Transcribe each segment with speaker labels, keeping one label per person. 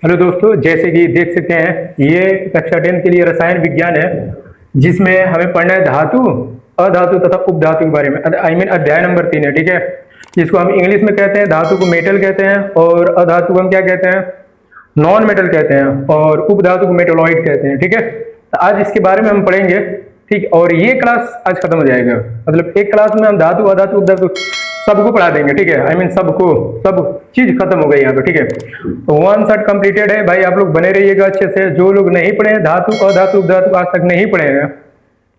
Speaker 1: Hello दोस्तों, जैसे कि देख सकते हैं ये कक्षा 10 के लिए रसायन विज्ञान है, जिसमें हमें पढ़ना है धातु, अधातु तथा उपधातु के बारे में। आई मीन अध्याय नंबर 3 है, ठीक है। जिसको हम इंग्लिश में कहते हैं धातु को मेटल कहते हैं, और अधातु को हम क्या कहते हैं, नॉन मेटल कहते हैं, और उपधातु को मेटोलॉइड कहते हैं, ठीक है। तो आज इसके बारे में हम पढ़ेंगे, ठीक। और ये क्लास आज खत्म हो जाएगा, मतलब एक क्लास में हम धातु अधातु उपधातु सबको पढ़ा देंगे, ठीक है। आई मीन सबको, सब चीज खत्म हो गई यहाँ पे, ठीक है। तो वन शॉट कंप्लीटेड है भाई, आप लोग बने रहिएगा अच्छे से। जो लोग नहीं पढ़े हैं धातु अधातु उपधातु आज तक नहीं पढ़े हैं,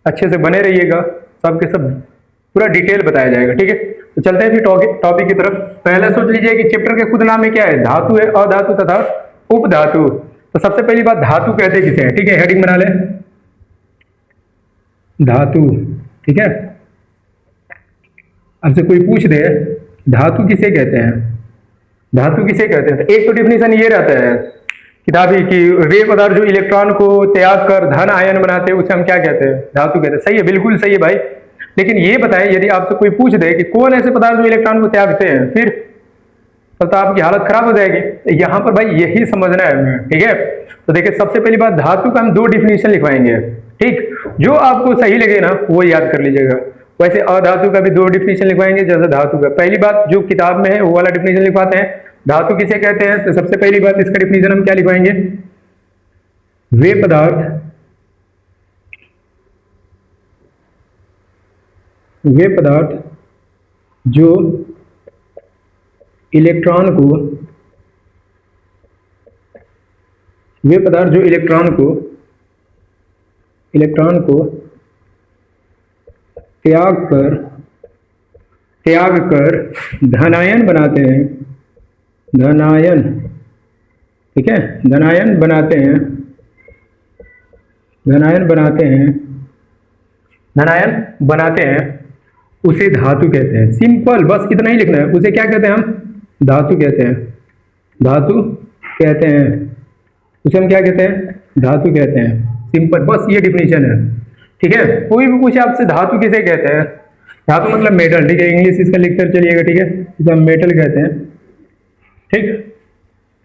Speaker 1: अच्छे से बने रहिएगा, सबके सब पूरा डिटेल बताया जाएगा, ठीक है। तो चलते हैं फिर टॉपिक की तरफ। पहले सोच लीजिए कि चैप्टर के खुद नाम में क्या है, धातु है, अधातु तथा उपधातु। तो सबसे पहली बात, धातु कहते किसे हैं, ठीक है। हेडिंग बना ले, धातु, ठीक है। आपसे कोई पूछ दे धातु किसे कहते हैं, धातु किसे कहते हैं, तो एक तो डिफिनेशन ये रहता है किताबी कि वे पदार्थ जो इलेक्ट्रॉन को त्याग कर धन आयन बनाते हैं उसे हम क्या कहते हैं, धातु कहते हैं। सही है, बिल्कुल सही है भाई। लेकिन ये बताए, यदि आपसे कोई पूछ दे कि कौन ऐसे पदार्थ जो इलेक्ट्रॉन को त्यागते हैं, फिर तो आपकी हालत खराब हो जाएगी। यहाँ पर भाई यही समझना है हमें, ठीक है। तो देखिए, सबसे पहली बात, धातु का हम दो डिफिनेशन लिखवाएंगे, ठीक। जो आपको सही लगे ना वो याद कर लीजिएगा। वैसे अधातु का भी दो डिफिनेशन लिखवाएंगे जैसे धातु का। पहली बात जो किताब में है वो वाला डिफिनेशन लिखवाते हैं। धातु किसे कहते हैं, तो सबसे पहली बात इसका डिफिनेशन हम क्या लिखवाएंगे, वे पदार्थ, वे पदार्थ जो इलेक्ट्रॉन को, वे पदार्थ जो इलेक्ट्रॉन को त्याग कर धनायन बनाते हैं, धनायन, ठीक है, धनायन बनाते हैं, धनायन बनाते हैं, उसे धातु कहते हैं। सिंपल, बस इतना ही लिखना है। उसे क्या कहते हैं हम, धातु कहते हैं, धातु कहते हैं। उसे हम क्या कहते हैं, धातु कहते हैं। सिंपल, बस ये डिफिनेशन है, ठीक है। कोई भी पूछे आपसे धातु किसे कहते हैं, धातु मतलब मेटल, ठीक है। इंग्लिश इसका लिख कर चलिएगा, ठीक है। इसे हम मेटल कहते हैं, ठीक।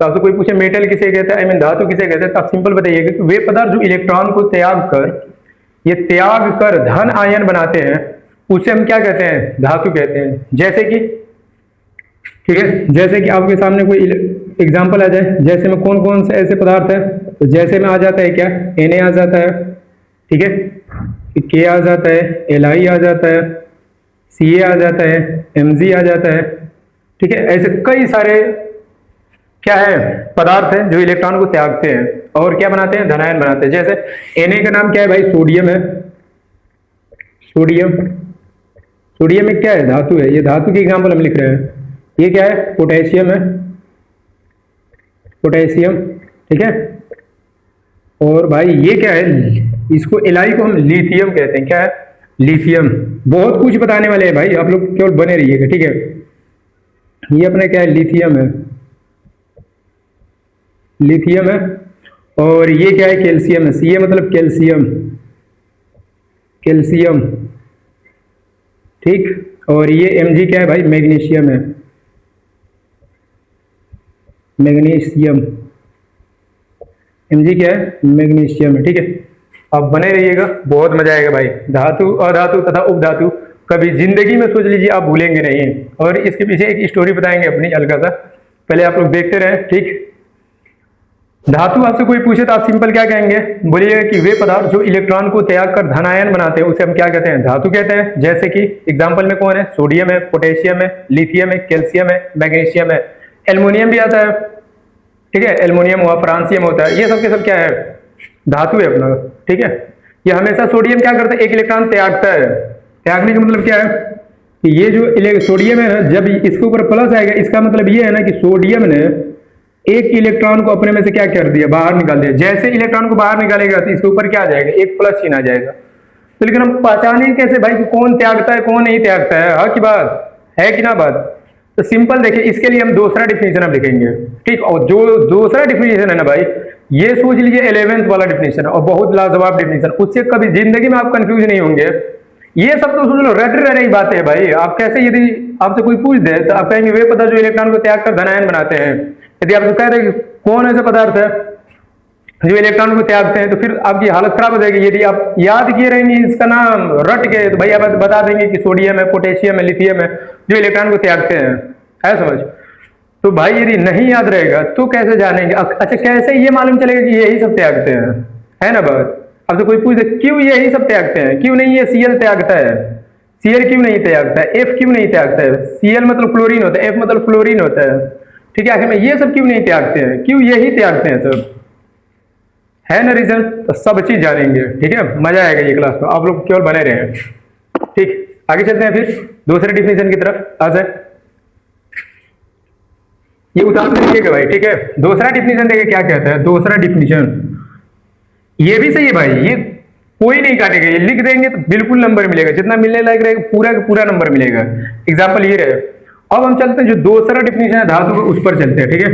Speaker 1: तो आपसे कोई पूछे मेटल किसे कहते हैं, आई मीन धातु किसे कहते हैं, तो आप सिंपल बताइएगा कि वे पदार्थ जो इलेक्ट्रॉन को त्याग कर धन आयन बनाते हैं उसे हम क्या कहते हैं, धातु कहते हैं। जैसे कि, ठीक है, जैसे कि आपके सामने कोई एग्जाम्पल आ जाए, जैसे में कौन कौन से ऐसे पदार्थ है, तो जैसे में आ जाता है क्या, Na आ जाता है, ठीक है, K आ जाता है, Li आ जाता है, Ca आ जाता है, Mg आ जाता है, ठीक है। ऐसे कई सारे क्या है पदार्थ हैं जो इलेक्ट्रॉन को त्यागते हैं और क्या बनाते हैं, धनायन बनाते हैं। जैसे Na का नाम क्या है भाई, सोडियम है, सोडियम एक क्या है, धातु है। ये धातु की एग्जाम्पल हम लिख रहे हैं। ये क्या है, पोटेशियम है, पोटेशियम, ठीक है। और भाई ये क्या है, इसको एलाई को हम लिथियम कहते हैं। क्या है, लिथियम। बहुत कुछ बताने वाले हैं भाई, आप लोग केवल बने रहिएगा, ठीक है। ये अपने क्या है, लिथियम है, लिथियम है। और ये क्या है, कैल्शियम है। Ca मतलब कैल्शियम, कैल्शियम, ठीक। और ये Mg क्या है भाई, मैग्नीशियम है, मैग्नीशियम। Mg क्या है, मैग्नीशियम है, ठीक है। अब बने रहिएगा, बहुत मजा आएगा भाई। धातु अधातु तथा उपधातु कभी जिंदगी में सोच लीजिए आप भूलेंगे नहीं। और इसके पीछे एक स्टोरी बताएंगे अपनी हल्का सा, पहले आप लोग देखते रहे, ठीक। धातु आपसे कोई पूछे तो आप सिंपल क्या कहेंगे, बोलिएगा कि वे पदार्थ जो इलेक्ट्रॉन को त्याग कर धनायन बनाते हैं उसे हम क्या कहते हैं, धातु कहते हैं। जैसे कि एग्जांपल में कौन है, सोडियम है, पोटेशियम है, लिथियम है, कैल्शियम है, मैग्नीशियम है, एल्युमिनियम भी आता है, ठीक है। एल्युमिनियम हुआ, फ्रांसियम होता है, ये सब के सब क्या है, धातु है अपना, ठीक है। ये हमेशा सोडियम क्या करता है, एक इलेक्ट्रॉन त्यागता है। त्यागने का मतलब क्या है कि ये जो सोडियम है ना, जब इसके ऊपर प्लस आएगा, इसका मतलब ये है ना कि सोडियम ने एक इलेक्ट्रॉन को अपने में से क्या कर दिया, बाहर निकाल दिया। जैसे इलेक्ट्रॉन को बाहर निकालेगा तो इसके ऊपर क्या आ जाएगा, एक प्लस चिन्ह आ जाएगा। तो लेकिन हम पहचानें कैसे भाई कि कौन त्यागता है कौन नहीं त्यागता है, हाँ की बात है कि ना बात। तो सिंपल देखिए, इसके लिए हम दूसरा डिफिनेशन हम लिखेंगे, ठीक। और जो दूसरा डिफिनेशन है ना भाई, ये सोच लीजिए 11th वाला डिफिनेशन है और बहुत लाजवाब डिफिनेशन, उससे कभी जिंदगी में आप कंफ्यूज नहीं होंगे। ये सब तो सुन लो, रट रहने की बात है भाई। आप कैसे, यदि आपसे कोई पूछ दे तो आप कहेंगे वे पदार्थ जो इलेक्ट्रॉन को त्याग कर धनायन बनाते हैं, यदि आप कह रहे हैं कौन ऐसा पदार्थ है जो इलेक्ट्रॉन को त्यागते हैं, तो फिर आपकी हालत खराब हो जाएगी। यदि आप याद किए रहेंगे इसका नाम रट के, तो भाई आप बता देंगे कि सोडियम है, पोटेशियम है, लिथियम है जो इलेक्ट्रॉन को त्यागते हैं, है समझ। तो भाई यदि नहीं याद रहेगा तो कैसे जानेंगे? अच्छा कैसे ये मालूम चलेगा कि यही सब त्यागते हैं, है ना बात। अब तो कोई पूछे क्यों यही सब त्यागते हैं, क्यों नहीं ये Cl त्यागता है, Cl क्यों नहीं त्यागता है, F क्यों नहीं त्यागता है, Cl मतलब क्लोरीन होता है, F मतलब फ्लोरीन होता है, ठीक है, आखिर में ये सब क्यों नहीं त्यागते हैं, क्यों यही त्यागते हैं सब, है ना रीजन। तो सब चीज जानेंगे, ठीक है, मजा आएगा ये क्लास में, आप लोग केवल बने रहे। ठीक, आगे चलते हैं फिर दूसरे डिफिनेशन की तरफ। आ जाए, ये उतार देखिएगा भाई, ठीक है। दूसरा डिफिनेशन देखिए क्या कहता है। दूसरा डिफिनेशन ये भी सही है भाई, ये कोई नहीं काटेगा, ये लिख देंगे तो बिल्कुल नंबर मिलेगा, जितना मिलने लायक रहेगा पूरा का पूरा नंबर मिलेगा। एग्जाम्पल ये रहे। अब हम चलते हैं जो दूसरा डिफिनेशन है धातु का, उस पर चलते हैं, ठीक है।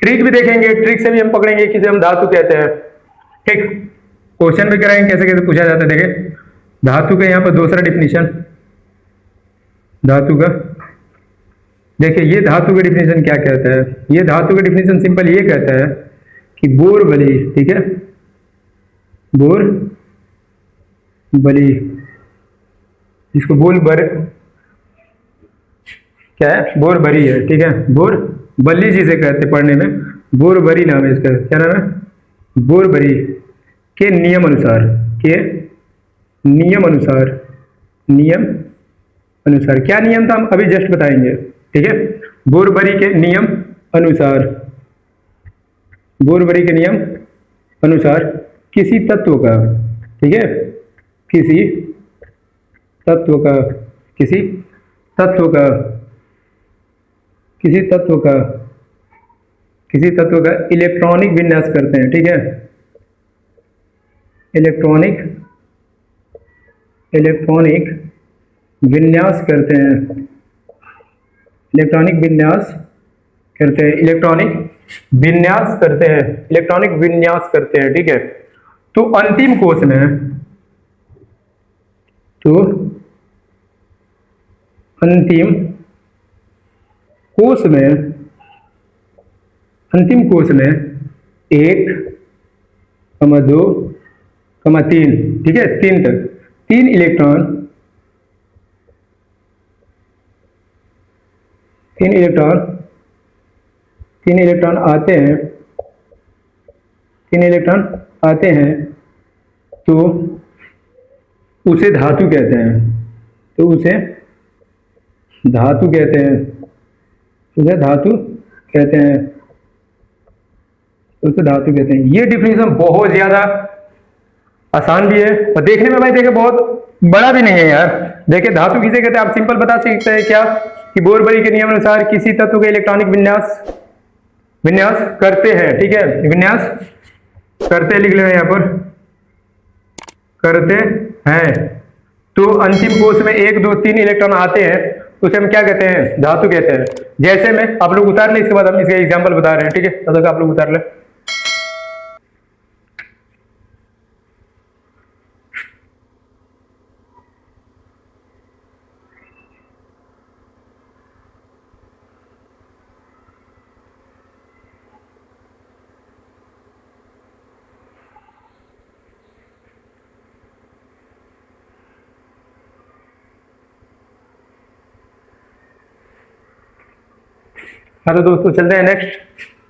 Speaker 1: ट्रिक भी देखेंगे, ट्रिक से भी हम पकड़ेंगे किसे हम धातु कहते हैं, ठीक। क्वेश्चन भी कराएंगे कैसे कैसे पूछा जाता है। देखिए धातु का यहाँ पर दूसरा डिफिनेशन, धातु का देखिए, ये धातु का डिफिनेशन क्या कहता है। ये धातु का डिफिनेशन सिंपल ये कहता है कि बोर बली, ठीक है, बोर बली, इसको बोल बर क्या है, बोर बरी है, ठीक है, बोर बली जिसे कहते पढ़ने में, बोर बरी नाम है इसका, क्या नाम है, बोर बरी के नियम अनुसार, के नियम अनुसार, नियम अनुसार, क्या नियम था हम अभी जस्ट बताएंगे, ठीक है। बोरबरी के नियम अनुसार, बोरबरी के नियम अनुसार किसी तत्व का, ठीक है, किसी तत्व का, किसी तत्व का, किसी तत्व का, किसी तत्व का इलेक्ट्रॉनिक विन्यास करते हैं, ठीक है, इलेक्ट्रॉनिक, इलेक्ट्रॉनिक विन्यास करते हैं, इलेक्ट्रॉनिक विन्यास करते हैं, इलेक्ट्रॉनिक विन्यास करते हैं, इलेक्ट्रॉनिक विन्यास करते हैं, ठीक है। तो अंतिम कोश में, तो अंतिम कोश में, अंतिम कोश में 1, 2, 3, ठीक है, 3 तक 3 इलेक्ट्रॉन, 3 इलेक्ट्रॉन, 3 इलेक्ट्रॉन आते हैं, 3 इलेक्ट्रॉन आते हैं, तो उसे धातु कहते हैं, तो उसे धातु कहते हैं, उसे धातु कहते हैं, उसे धातु कहते हैं। ये डिफिनेशन बहुत ज्यादा आसान भी है और देखने में भाई देखिए बहुत बड़ा भी नहीं है यार। देखिए धातु किसे कहते हैं आप सिंपल बता सकते हैं क्या, कि बोरबरी के नियम अनुसार किसी तत्व के इलेक्ट्रॉनिक विन्यास करते हैं, ठीक है, विन्यास करते लिख लेना यहाँ पर, करते हैं। तो अंतिम कोश में 1, 2, 3 इलेक्ट्रॉन आते हैं, तो उसे हम क्या कहते हैं, धातु कहते हैं। जैसे में आप लोग उतार ले, इसके बाद हम इसका एग्जाम्पल बता रहे हैं, ठीक है, तब तक आप लोग उतार ले। हाँ तो दोस्तों चलते हैं नेक्स्ट,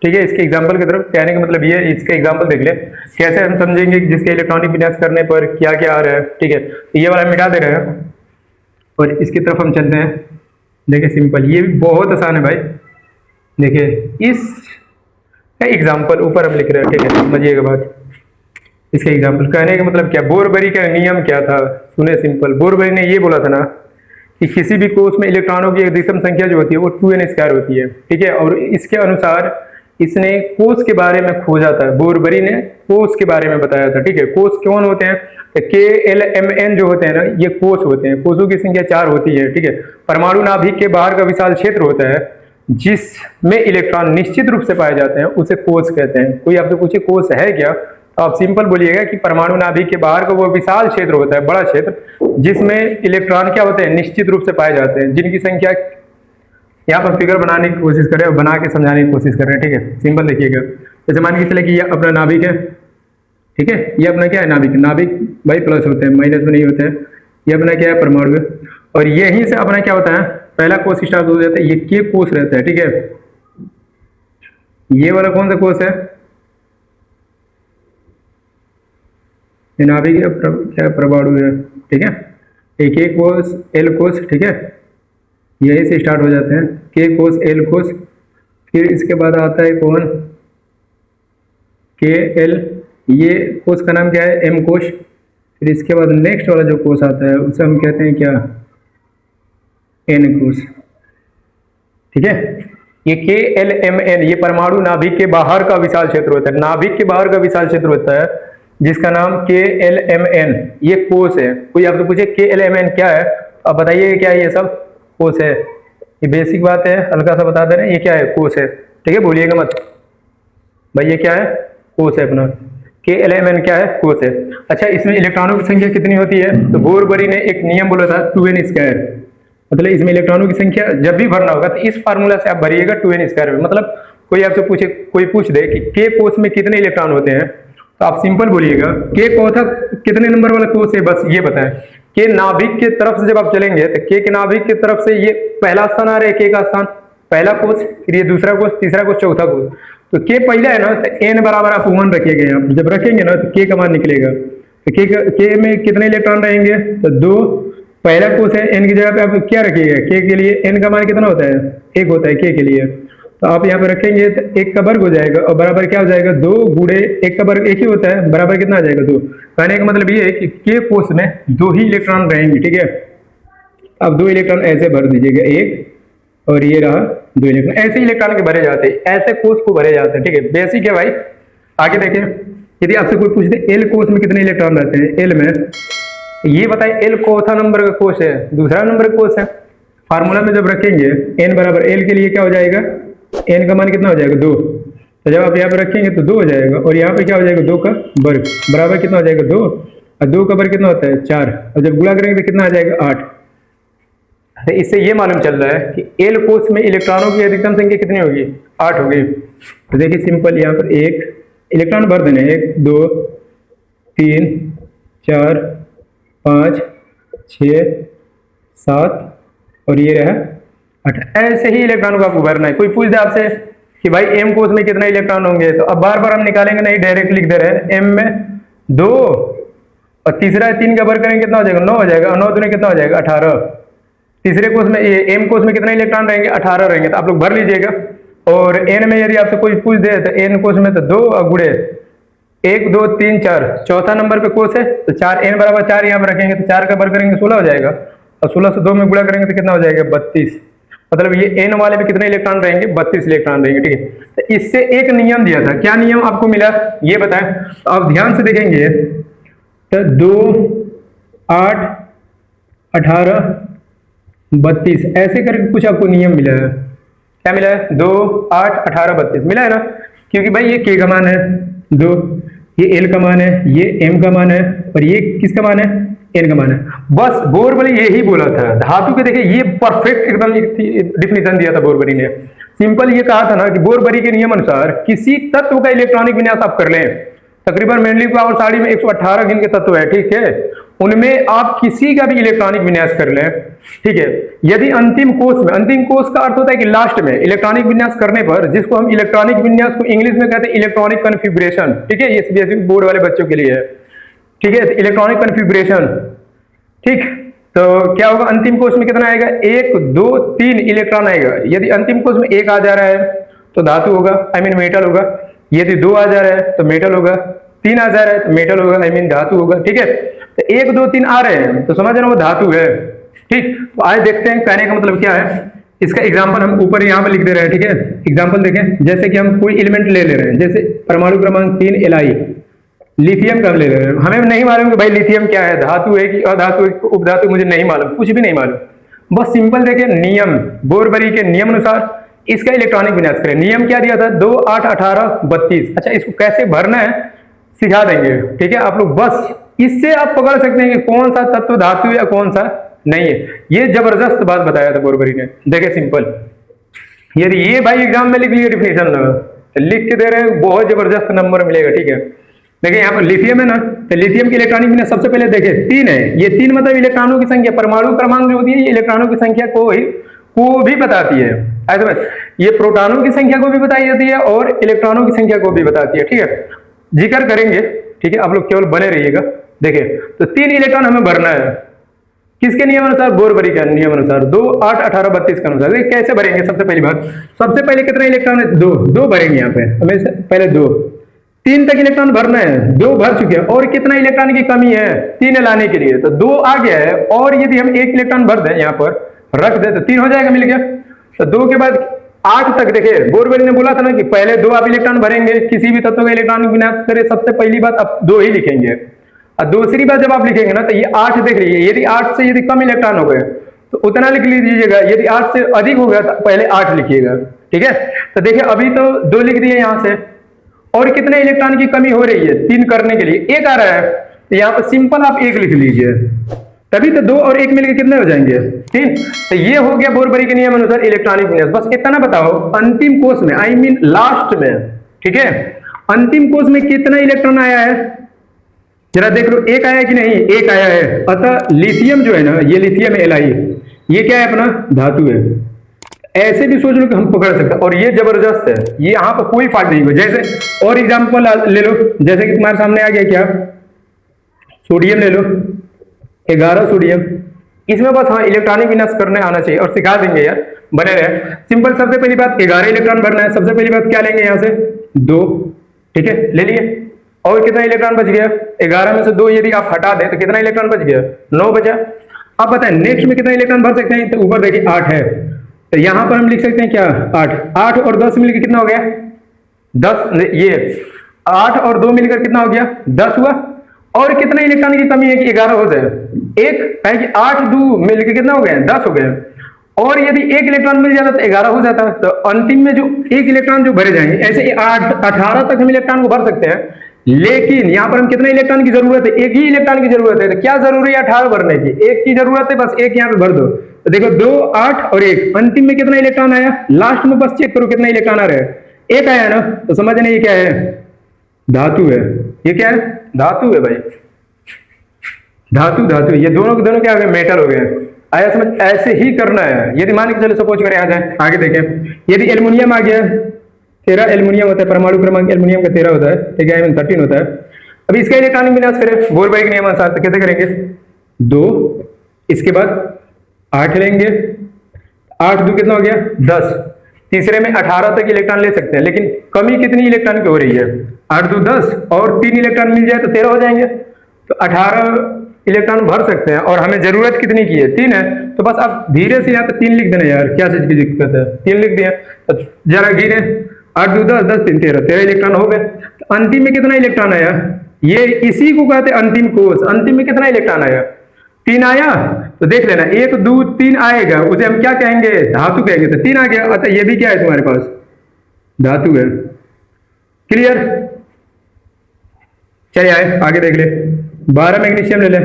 Speaker 1: ठीक है, इसके एग्जाम्पल की तरफ। कहने का मतलब ये, इसका एग्जाम्पल देख ले कैसे हम समझेंगे कि जिसके इलेक्ट्रॉनिक विन्यास करने पर क्या क्या आ रहा है, ठीक है। तो ये वाला मिटा दे रहे हैं और इसकी तरफ हम चलते हैं। देखिए सिंपल, ये भी बहुत आसान है भाई। देखिए इस एग्जाम्पल ऊपर हम लिख रहे हैं, ठीक है, समझिएगा बात। इसका एग्जाम्पल कहने का मतलब क्या, बोरबरी का नियम क्या था, सुने सिंपल। बोरबरी ने ये बोला था ना कि किसी भी कोश में इलेक्ट्रॉनों की अधिकतम संख्या जो होती है वो 2n² होती है, ठीक है। और इसके अनुसार इसने कोश के बारे में खोजा था, बोरबरी ने कोश के बारे में बताया था, ठीक है। कोश कौन होते हैं, KLMN जो होते हैं ना, ये कोश होते हैं। कोशों की संख्या 4 होती है, ठीक है। परमाणु नाभिक के बाहर का विशाल क्षेत्र होता है जिसमें इलेक्ट्रॉन निश्चित रूप से पाए जाते हैं, उसे कोश कहते हैं। कोई आपसे पूछे कोश है क्या, तो आप सिंपल बोलिएगा कि परमाणु नाभिक के बाहर का वो विशाल क्षेत्र होता है, बड़ा क्षेत्र, जिसमें इलेक्ट्रॉन क्या होते हैं, निश्चित रूप से पाए जाते हैं, जिनकी संख्या यहाँ पर फिगर बनाने की कोशिश करें और बना के समझाने की कोशिश कर रहे हैं, ठीक है। सिंपल देखिएगा, जैसे मान के चले कि ये अपना नाभिक है, ठीक है। ये अपना क्या है, नाभिक। नाभिक भाई प्लस होते हैं, माइनस में नहीं होते हैं। ये अपना क्या है, परमाणु है। और यहीं से अपना क्या होता है, पहला कोष स्टार्ट हो जाता है। ये के कोष रहता है, ठीक है। ये वाला कौन सा कोष है, ये नाभिक है, क्या परमाणु है, ठीक है। एक एक कोष, एल कोष, ठीक है। यहीं से स्टार्ट हो जाते हैं, के कोष, एल कोष। फिर इसके बाद आता है कौन, के एल। ये कोष का नाम क्या है, एम कोष। फिर इसके बाद नेक्स्ट वाला जो कोष आता है उसे हम कहते हैं क्या, एन कोष, ठीक है। ये के एल एम एन, ये परमाणु नाभिक के बाहर का विशाल क्षेत्र होता है। नाभिक के बाहर का विशाल क्षेत्र होता है जिसका नाम के एल एम एन, ये कोष है। कोई आपसे पूछे के एल एम एन क्या है, अब बताइए क्या है, ये सब कोष है। ये बेसिक बात है, हल्का सा बता दे रहे हैं, ये क्या है, कोष है, ठीक है। भूलिएगा मत भाई, ये क्या है, कोष है अपना। के एल एम एन क्या है, कोष है। अच्छा, इसमें इलेक्ट्रॉनों की संख्या कितनी होती है, तो बोरबरी ने एक नियम बोला था 2n²। मतलब इसमें इलेक्ट्रॉनों की संख्या जब भी भरना होगा तो इस फार्मूला से आप भरिएगा 2n² में। मतलब कोई आपसे पूछे, कोई पूछ दे कि के कोष में कितने इलेक्ट्रॉन होते हैं, तो आप सिंपल बोलिएगा के चौथा कितने नंबर वाला कोष है, बस ये बताएं। के नाभिक के तरफ से जब आप चलेंगे तो के नाभिक की तरफ से ये पहला स्थान आ रहा है, के का स्थान, पहला कोष, फिर ये दूसरा कोष, तीसरा कोष, चौथा कोष। तो के पहला है ना, तो n बराबर आप 1 रखिएगा यहाँ। जब रखेंगे ना तो के का मान निकलेगा। तो के में कितने इलेक्ट्रॉन रहेंगे, तो 2। पहला कोष है, n की जगह पे आप क्या रखिएगा, के लिए n का मान कितना होता है, 1 होता है के लिए। तो आप यहाँ पे रखेंगे तो 1 का वर्ग हो जाएगा और बराबर क्या हो जाएगा, 2 गुणे 1 का वर्ग 1 ही होता है, बराबर कितना आ जाएगा, 2। कहने का मतलब ये है कि के कोष में 2 ही इलेक्ट्रॉन रहेंगे, ठीक है। अब 2 इलेक्ट्रॉन ऐसे भर दीजिएगा, 1 और ये रहा 2 इलेक्ट्रॉन। ऐसे इलेक्ट्रॉन के भरे जाते हैं, ऐसे कोष को भरे जाते हैं, ठीक है। बेसिक है भाई। आगे देखें, यदि आपसे कोई पूछते एल कोष में कितने इलेक्ट्रॉन रहते हैं, एल में ये बताए, एल चौथा नंबर का कोष है, दूसरा नंबर का कोष है। फार्मूला में जब रखेंगे n बराबर एल के लिए क्या हो जाएगा, n का मान कितना हो जाएगा, 2। तो जब आप यहाँ पे रखेंगे तो 2 हो जाएगा और यहाँ पे क्या हो जाएगा, 2 का वर्ग बराबर कितना हो जाएगा, 2। और 2 का वर्ग कितना होता है, 4। और जब गुणा करेंगे तो कितना आ जाएगा, 8। तो इससे ये मालूम चल रहा है कि एल कोष में इलेक्ट्रॉनों की अधिकतम संख्या कितनी होगी, 8 होगी। तो देखिए सिंपल, यहाँ पर 1 इलेक्ट्रॉन भर देने, 1 2 3 4 5 6 7 और ये रहा 8। ऐसे ही इलेक्ट्रॉन को आपको भरना है। कोई पूछ दे आपसे कि भाई एम कोष में कितने इलेक्ट्रॉन होंगे, तो अब बार बार हम निकालेंगे नहीं, डायरेक्ट लिख दे रहे हैं। एम में 2 और तीसरा 3 का वर्ग करेंगे कितना हो जाएगा, 9 हो जाएगा। और 9 दूनी कितना हो जाएगा, 18। तीसरे कोष में एम कोष में कितने इलेक्ट्रॉन रहेंगे, 18 रहेंगे। तो आप लोग भर लीजिएगा। और एन में यदि आपसे कोई पूछ दे तो एन कोष में तो 2 और गुणे 1 2 3 4 चौथा नंबर पे कोष है, तो 4 n बराबर 4 यहाँ पर रखेंगे तो 4 का वर्ग करेंगे 16 हो जाएगा। और 16 से 2 में गुणा करेंगे तो कितना हो जाएगा, 32। मतलब ये n वाले पे कितने इलेक्ट्रॉन रहेंगे, 32 इलेक्ट्रॉन रहेंगे, ठीक है। तो इससे एक नियम दिया था, क्या नियम आपको मिला ये बताएं। तो आप ध्यान से देखेंगे तो 2 8 18 32 ऐसे करके कुछ आपको नियम मिला है। क्या मिला है, 2 8 18 32 मिला है ना। क्योंकि भाई ये के का मान है 2, ये एल का मान है, ये एम का मान है और ये किसका मान है, एन का मान है। बस बोरबरी यही बोला था धातु के। देखिए ये परफेक्ट एकदम डिफिनेशन दिया था बोरबरी ने। सिंपल ये कहा था ना कि बोरबरी के नियम अनुसार किसी तत्व का इलेक्ट्रॉनिक विन्यास आप कर लें, तकरीबन मेंडली पावर साड़ी में 118 गिन के तत्व है, ठीक है। उनमें आप किसी का भी इलेक्ट्रॉनिक विन्यास कर लें, ठीक है। यदि अंतिम कोष में, अंतिम कोष का अर्थ होता है कि लास्ट में इलेक्ट्रॉनिक विन्यास करने पर, जिसको हम इलेक्ट्रॉनिक विन्यास को इंग्लिश में कहते हैं इलेक्ट्रॉनिक कन्फिगुरेशन, ठीक है। ये बेसिक बोर्ड वाले बच्चों के लिए है, ठीक है। इलेक्ट्रॉनिक कन्फिगुरेशन, ठीक। तो क्या होगा, अंतिम कोष में कितना आएगा, 1 2 3 इलेक्ट्रॉन आएगा। यदि अंतिम कोष में 1 आ जा रहा है तो धातु होगा, आई मीन मेटल होगा। यदि 2 आ जा रहा है तो मेटल होगा, 3 आ जा रहा है तो मेटल होगा, आई मीन धातु होगा, ठीक है। तो 1 2 3 आ रहे हैं तो समझ रहे हो वो धातु है, ठीक। तो आज देखते हैं कहने का मतलब क्या है। इसका एग्जांपल हम ऊपर यहाँ पे लिख दे रहे हैं, ठीक है। एग्जांपल देखें, जैसे कि हम कोई एलिमेंट ले रहे हैं, जैसे परमाणु क्रमांक 3 Li, लिथियम का हम ले रहे हैं। हमें नहीं मालूम कि भाई लिथियम क्या है, धातु है कि अधातु है, उपधातु, मुझे नहीं मालूम, कुछ भी नहीं मालूम। बस सिंपल देखें, नियम बोरबरी के नियम अनुसार इसका इलेक्ट्रॉनिक विन्यास करें। नियम क्या दिया था, 2 8 18 32। अच्छा, इसको कैसे भरना है सिखा देंगे, ठीक है। आप लोग बस इससे आप पकड़ सकते हैं कि कौन सा तत्व धातु या कौन सा नहीं है। ये जबरदस्त बात बताया था बोरबरी ने। देखिए सिंपल, यदि ये भाई एग्जाम में लिख लिया डिफिनेशन लिख के दे रहे हैं, बहुत जबरदस्त नंबर मिलेगा। ठीक है, देखिए यहाँ पर लिथियम है ना, तो लिथियम की इलेक्ट्रॉनिक विन्यास सबसे पहले देखे 3 है। ये 3 मतलब इलेक्ट्रॉनों की संख्या, परमाणु क्रमांक जो होती है ये इलेक्ट्रॉनों की संख्या को भी बताती है। ऐसे में ये प्रोटॉनों की संख्या को भी बताई जाती है और इलेक्ट्रॉनों की संख्या को भी बताती है। ठीक है, जिक्र करेंगे। ठीक है, आप लोग केवल बने रहिएगा। देखिए, तो 3 इलेक्ट्रॉन हमें भरना है, किसके नियम अनुसार? बोरबरी के नियम अनुसार, 2, 8, 18, 32 के अनुसार। कैसे भरेंगे? सबसे पहली बात, सबसे पहले कितना इलेक्ट्रॉन है? 2 भरेंगे यहाँ पे, हमें पहले 2, 3 तक इलेक्ट्रॉन भरना है, 2 भर चुके हैं और कितना इलेक्ट्रॉन की कमी है? 3 लाने के लिए, तो 2 आ गया है और यदि हम 1 इलेक्ट्रॉन भर दें यहाँ पर रख दे तो 3 हो जाएगा, मिल गया। तो 2 के बाद 8 तक, देखिए बोरबरी ने बोला था ना कि पहले 2 आप इलेक्ट्रॉन भरेंगे, किसी भी तत्व का इलेक्ट्रॉनिक विन्यास करें सबसे पहली बात आप 2 ही लिखेंगे। और दूसरी बात जब आप लिखेंगे ना तो ये 8 देख लीजिए, यदि 8 से यदि कम इलेक्ट्रॉन हो गए तो उतना लिख लीजिएगा, यदि 8 से अधिक हो गया तो पहले 8 लिखिएगा। ठीक है, तो देखिए अभी तो 2 लिख दिए यहाँ से, और कितने इलेक्ट्रॉन की कमी हो रही है? 3 करने के लिए 1 आ रहा है, तो यहाँ पर सिंपल आप 1 लिख लीजिए, तभी तो 2 और 1 मिलकर कितने हो जाएंगे? 3। तो ये हो गया बोरबरी के नियम अनुसार इलेक्ट्रॉनिक विन्यास। बस इतना बताओ अंतिम कोष में, आई मीन लास्ट में, ठीक है, अंतिम कोष में कितना इलेक्ट्रॉन आया है जरा देख लो। 1 आया कि नहीं? 1 आया है। अतः लिथियम जो है ना, ये लिथियम Li, ये क्या है? अपना धातु है। ऐसे भी सोच लो कि हम पकड़ सकते हैं, और ये जबरदस्त है, ये यहाँ पर कोई फाल्ट नहीं हुआ। जैसे और एग्जाम्पल ले लो, जैसे कि तुम्हारे सामने आ गया क्या, सोडियम ले लो, 11 सोडियम, इसमें बस हाँ इलेक्ट्रॉनिक विन्यास करने आना चाहिए और सिखा देंगे यार, बने रहे। सिंपल, सबसे पहली बात 11 इलेक्ट्रॉन भरना है। सबसे पहली बात क्या लेंगे यहाँ से? 2। ठीक है, ले लिए। और कितना इलेक्ट्रॉन बच गया? 11 में से 2 यदि आप हटा दें तो कितना इलेक्ट्रॉन बच गया? 9 बचा। अब बताएं नेक्स्ट में कितना इलेक्ट्रॉन भर सकते हैं? तो ऊपर देखिए 8 है, तो यहां पर हम लिख सकते हैं क्या? 8 और 10 मिलकर कितना हो गया? 10। ये 8 और 2 मिलकर कितना हो गया? 10 हुआ। और कितना इलेक्ट्रॉन की कमी है कि 11 हो जाए? 1, है कि 8 2 मिलकर कितना हो गया? 10 हो गए। और यदि 1 इलेक्ट्रॉन मिल जाता तो 11 हो जाता। तो अंतिम में जो 1 इलेक्ट्रॉन जो भरे जाएंगे, ऐसे 18 तक हम इलेक्ट्रॉन को भर सकते हैं। लेकिन यहां पर हम कितने इलेक्ट्रॉन की जरूरत है? 1 ही इलेक्ट्रॉन की जरूरत है। तो क्या जरूरी है 18 भरने की? 1 की जरूरत है, बस 1 यहां पे भर दो। तो देखो 2, 8 और 1, अंतिम में कितना इलेक्ट्रॉन आया? लास्ट में बस चेक करो कितना इलेक्ट्रॉन आ रहा है। 1 आया ना, तो समझ नहीं ये क्या है? धातु है। ये क्या है? धातु है भाई, धातु। ये दोनों के दोनों क्या हो गए? मेटल हो गए। आया समझ? ऐसे ही करना है। यदि मान के चलो सपोज करें, आ जाए आगे देखें, यदि एल्युमिनियम आ गया, 13 एल्युमिनियम होता है, परमाणु क्रमांक एल्युमिनियम का 13 होता है, ठीक है, 13 होता है। अब इसका इलेक्ट्रॉनिक विन्यास करें बोरबरी के नियम अनुसार, तो कैसे करेंगे? 2, इसके बाद 8 लेंगे, 8 2 कितना हो गया? 10। तीसरे में 18 तक इलेक्ट्रॉन ले सकते हैं, लेकिन कमी कितनी इलेक्ट्रॉन की हो रही है? 8 2 10 और 3 इलेक्ट्रॉन मिल जाए तो 13 हो जाएंगे। तो 18 इलेक्ट्रॉन भर सकते हैं, और हमें जरूरत कितनी की है? 3 है। तो बस आप धीरे से यहाँ पे 3 लिख देना यार, क्या चीज की दिक्कत है? 3 लिख दिया, तो जरा गिने, 8 2 10 10 3 13 इलेक्ट्रॉन हो गए। तो अंतिम में कितना इलेक्ट्रॉन आया? ये इसी को कहते हैं अंतिम कोष। अंतिम में कितना इलेक्ट्रॉन आया? 3 आया। तो देख लेना, 1 2 3 आएगा, उसे हम क्या कहेंगे? धातु कहेंगे। तो 3 आ गया। अच्छा, ये भी क्या है तुम्हारे पास? धातु है। क्लियर? चलिए आए आगे देख ले। 12 मैग्नीशियम ले ले,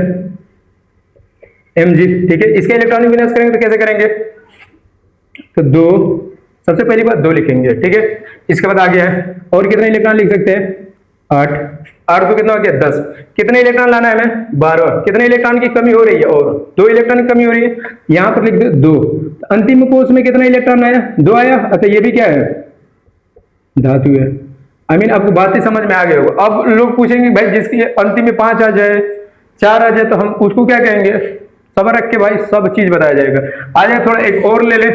Speaker 1: Mg, ठीक है। इसका इलेक्ट्रॉनिक विन्यास करेंगे तो कैसे करेंगे? तो 2, सबसे पहली बात 2 लिखेंगे, ठीक है। इसके बाद आ गया है, और कितने इलेक्ट्रॉन लिख सकते हैं? 8 8 तो कितना हो गया? 10। कितने इलेक्ट्रॉन लाना है हमें? 12। कितने इलेक्ट्रॉन की कमी हो रही है? और 2 इलेक्ट्रॉन की कमी हो रही है, यहां पर लिख दो 2। अंतिम कोष में कितना इलेक्ट्रॉन आया? 2 आया। अच्छा, ये भी क्या है? धातु है। आई मीन आपको बातें समझ में आ गए होगा। अब लोग पूछेंगे भाई जिसकी अंतिम में 5 आ जाए, 4 आ जाए, तो हम उसको क्या कहेंगे? सबर रख के भाई सब चीज बताया जाएगा। आ जाए, थोड़ा एक और ले ले,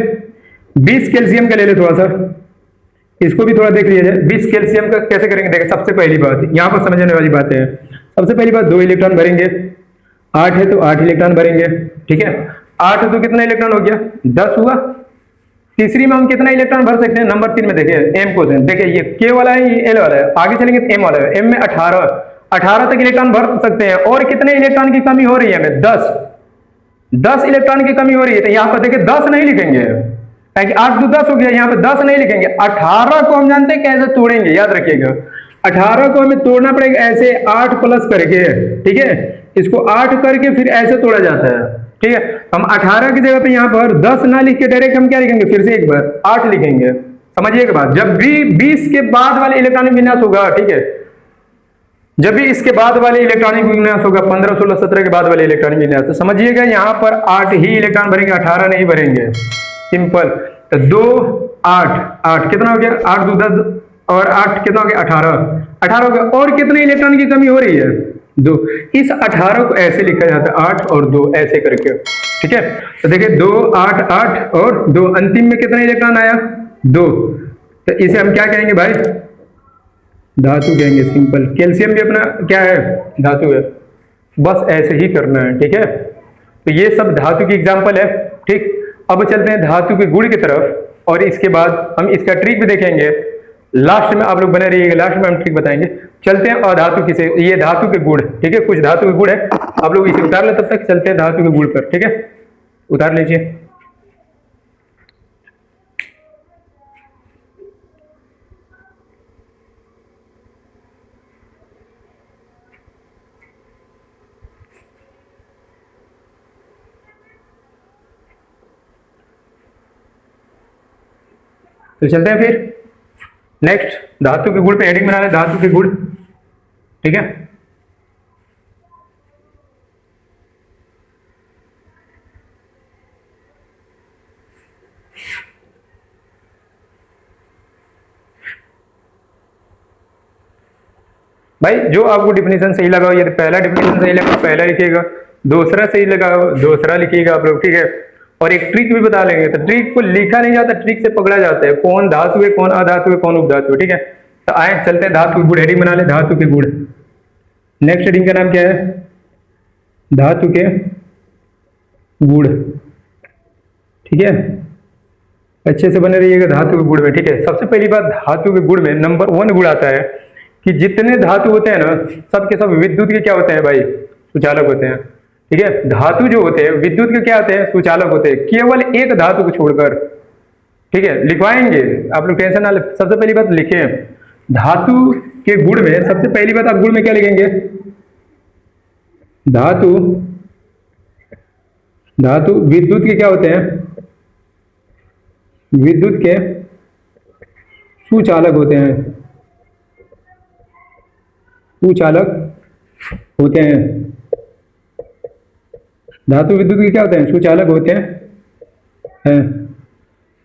Speaker 1: 20 कैल्शियम का ले ले थोड़ा सा, इसको भी थोड़ा देख लिया जाए। 20 कैल्शियम का कैसे करेंगे? देखिए सबसे पहली बात यहाँ पर समझने वाली बात है। सबसे पहली बात 2 इलेक्ट्रॉन भरेंगे, 8 है तो 8 इलेक्ट्रॉन भरेंगे, ठीक है। 8 तो कितना इलेक्ट्रॉन हो गया? 10 हुआ। तीसरी में हम कितना इलेक्ट्रॉन भर सकते हैं? नंबर 3 में देखिए एम क्वेश्चन, देखिए ये के वाला है, ये एल वाला है। आगे चलेंगे तो एम वाला है। एम में 18 तक इलेक्ट्रॉन भर सकते हैं। और कितने इलेक्ट्रॉन की कमी हो रही है हमें? 10 इलेक्ट्रॉन की कमी हो रही है। तो यहाँ पर देखिए 10 नहीं लिखेंगे, ताकि 8 2 10 हो गया, यहाँ पे 10 नहीं लिखेंगे। 18 को हम जानते हैं कैसे तोड़ेंगे, याद रखिएगा। 18 को हमें तोड़ना पड़ेगा ऐसे 8 प्लस करके, ठीक है। इसको 8 करके फिर ऐसे तोड़ा जाता है, ठीक है। हम 18 की जगह पे यहाँ पर 10 ना लिख के डायरेक्ट हम क्या लिखेंगे, फिर से एक बार 8 लिखेंगे। समझिए एक बात, जब भी 20 के बाद वाले इलेक्ट्रॉनिक विन्यास होगा, ठीक है, जब भी इसके बाद वाले इलेक्ट्रॉनिक विन्यास होगा 15, 16, 17 के बाद वाले इलेक्ट्रॉनिक विन्यास, तो समझिएगा यहाँ पर 8 ही इलेक्ट्रॉन भरेंगे, 18 नहीं भरेंगे, सिंपल। तो 2 8 8 कितना हो गया, 8 2 10 और 8 कितना हो गया, 18 हो गया। और कितने इलेक्ट्रॉन की कमी हो रही है, 2। इस 18 को ऐसे लिखा जाता है 8 और 2 ऐसे करके, ठीक है। तो देखिए 2 8 8 और 2, अंतिम में कितना इलेक्ट्रॉन आया, 2। तो इसे हम क्या कहेंगे भाई, धातु कहेंगे, सिंपल। कैल्शियम भी अपना क्या है, धातु है। बस ऐसे ही करना है, ठीक है। तो ये सब धातु की एग्जांपल है, ठीक। अब चलते हैं धातु के गुण की तरफ, और इसके बाद हम इसका ट्रिक भी देखेंगे। लास्ट में आप लोग बने रहिएगा, लास्ट में हम ट्रिक बताएंगे। चलते हैं अधातु किसे, ये धातु के गुण, ठीक है, कुछ धातु के गुण है, आप लोग इसे उतार ले, तब तक चलते हैं धातु के गुण पर, ठीक है। उतार लीजिए। तो चलते हैं फिर नेक्स्ट धातु के गुण पे हेडिंग बना रहे, धातु के गुण, ठीक है। भाई जो आपको डिफिनेशन सही लगा, यदि पहला डिफिनेशन सही लगा पहला लिखिएगा, दूसरा सही लगा दूसरा लिखिएगा आप लोग, ठीक है। और एक ट्रिक भी बता लेंगे, तो ट्रिक को लिखा नहीं जाता, ट्रिक से पकड़ा जाता है, कौन धातु है, कौन अधातु है, कौन उपधातु है, ठीक है। तो आए चलते हैं धातु के गुण, हेडिंग बना ले धातु के गुण। नेक्स्ट हेडिंग का नाम क्या है, धातु के गुण, ठीक है। अच्छे से बने रहिएगा धातु के गुण में, ठीक है। सबसे पहली बात, धातु के गुण में नंबर 1 गुण आता है कि जितने धातु होते हैं ना, सब के सब विद्युत के क्या होते हैं भाई, सुचालक होते हैं, ठीक है। धातु जो होते हैं विद्युत के क्या होते हैं, सुचालक होते हैं, केवल एक धातु को छोड़कर, ठीक है। लिखवाएंगे आप लोग, टेंशन ना ले। सबसे पहली बात लिखें धातु के गुण में, सबसे पहली बात आप गुण में क्या लिखेंगे, धातु धातु विद्युत के क्या होते हैं, विद्युत के सुचालक होते हैं, सुचालक होते हैं। धातु विद्युत के क्या होते हैं, सुचालक होते हैं।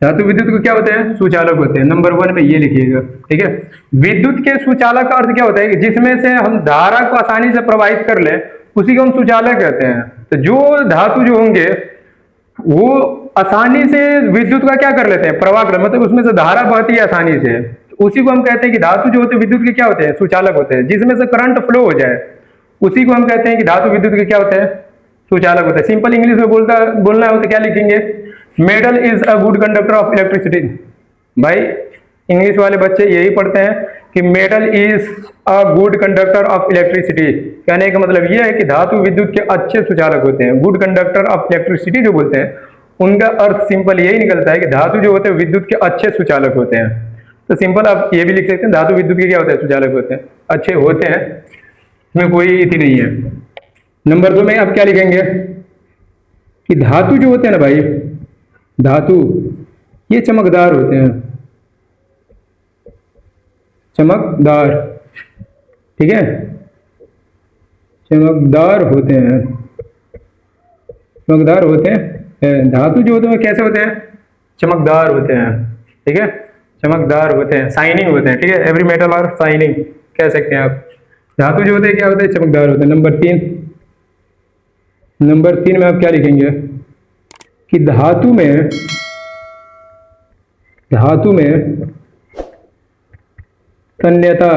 Speaker 1: धातु विद्युत को क्या होते हैं, सुचालक होते हैं। नंबर 1 पे ये लिखिएगा, ठीक है। विद्युत के सुचालक का अर्थ क्या होता है कि जिसमें से हम धारा को आसानी से प्रवाहित कर ले, उसी को हम सुचालक कहते हैं। तो जो धातु जो होंगे वो आसानी से विद्युत का क्या कर लेते हैं, प्रवाह कर, मतलब उसमें से धारा बहती है आसानी से, उसी को हम कहते हैं कि धातु जो होते हैं विद्युत के क्या होते हैं, सुचालक होते हैं। जिसमें से करंट फ्लो हो जाए उसी को हम कहते हैं कि धातु विद्युत के क्या होते हैं, सुचालक होते हैं। सिंपल इंग्लिश में बोलना हो तो क्या लिखेंगे, metal is a good conductor of electricity. भाई इंग्लिश वाले बच्चे यही पढ़ते हैं कि metal is a good conductor of electricity. कहने का मतलब यह है कि धातु विद्युत के अच्छे सुचालक होते हैं। गुड कंडक्टर ऑफ इलेक्ट्रिसिटी जो बोलते हैं उनका अर्थ सिंपल यही निकलता है कि धातु जो होते हैं विद्युत के अच्छे सुचालक होते हैं। तो सिंपल आप ये भी लिख सकते हैं, धातु विद्युत के क्या होते हैं, सुचालक होते हैं, अच्छे होते हैं, इसमें कोई इति नहीं है। नंबर 2 में आप क्या लिखेंगे कि धातु जो होते हैं ना भाई, धातु ये चमकदार होते हैं, चमकदार, ठीक है, चमकदार होते हैं, चमकदार होते हैं। धातु जो होते हैं कैसे होते हैं, चमकदार होते हैं, ठीक है, चमकदार होते हैं, शाइनिंग होते हैं, ठीक है। एवरी मेटल आर शाइनिंग कह सकते हैं आप। धातु जो होते हैं क्या होते हैं, चमकदार होते हैं। नंबर 3 में आप क्या लिखेंगे कि धातु में तन्यता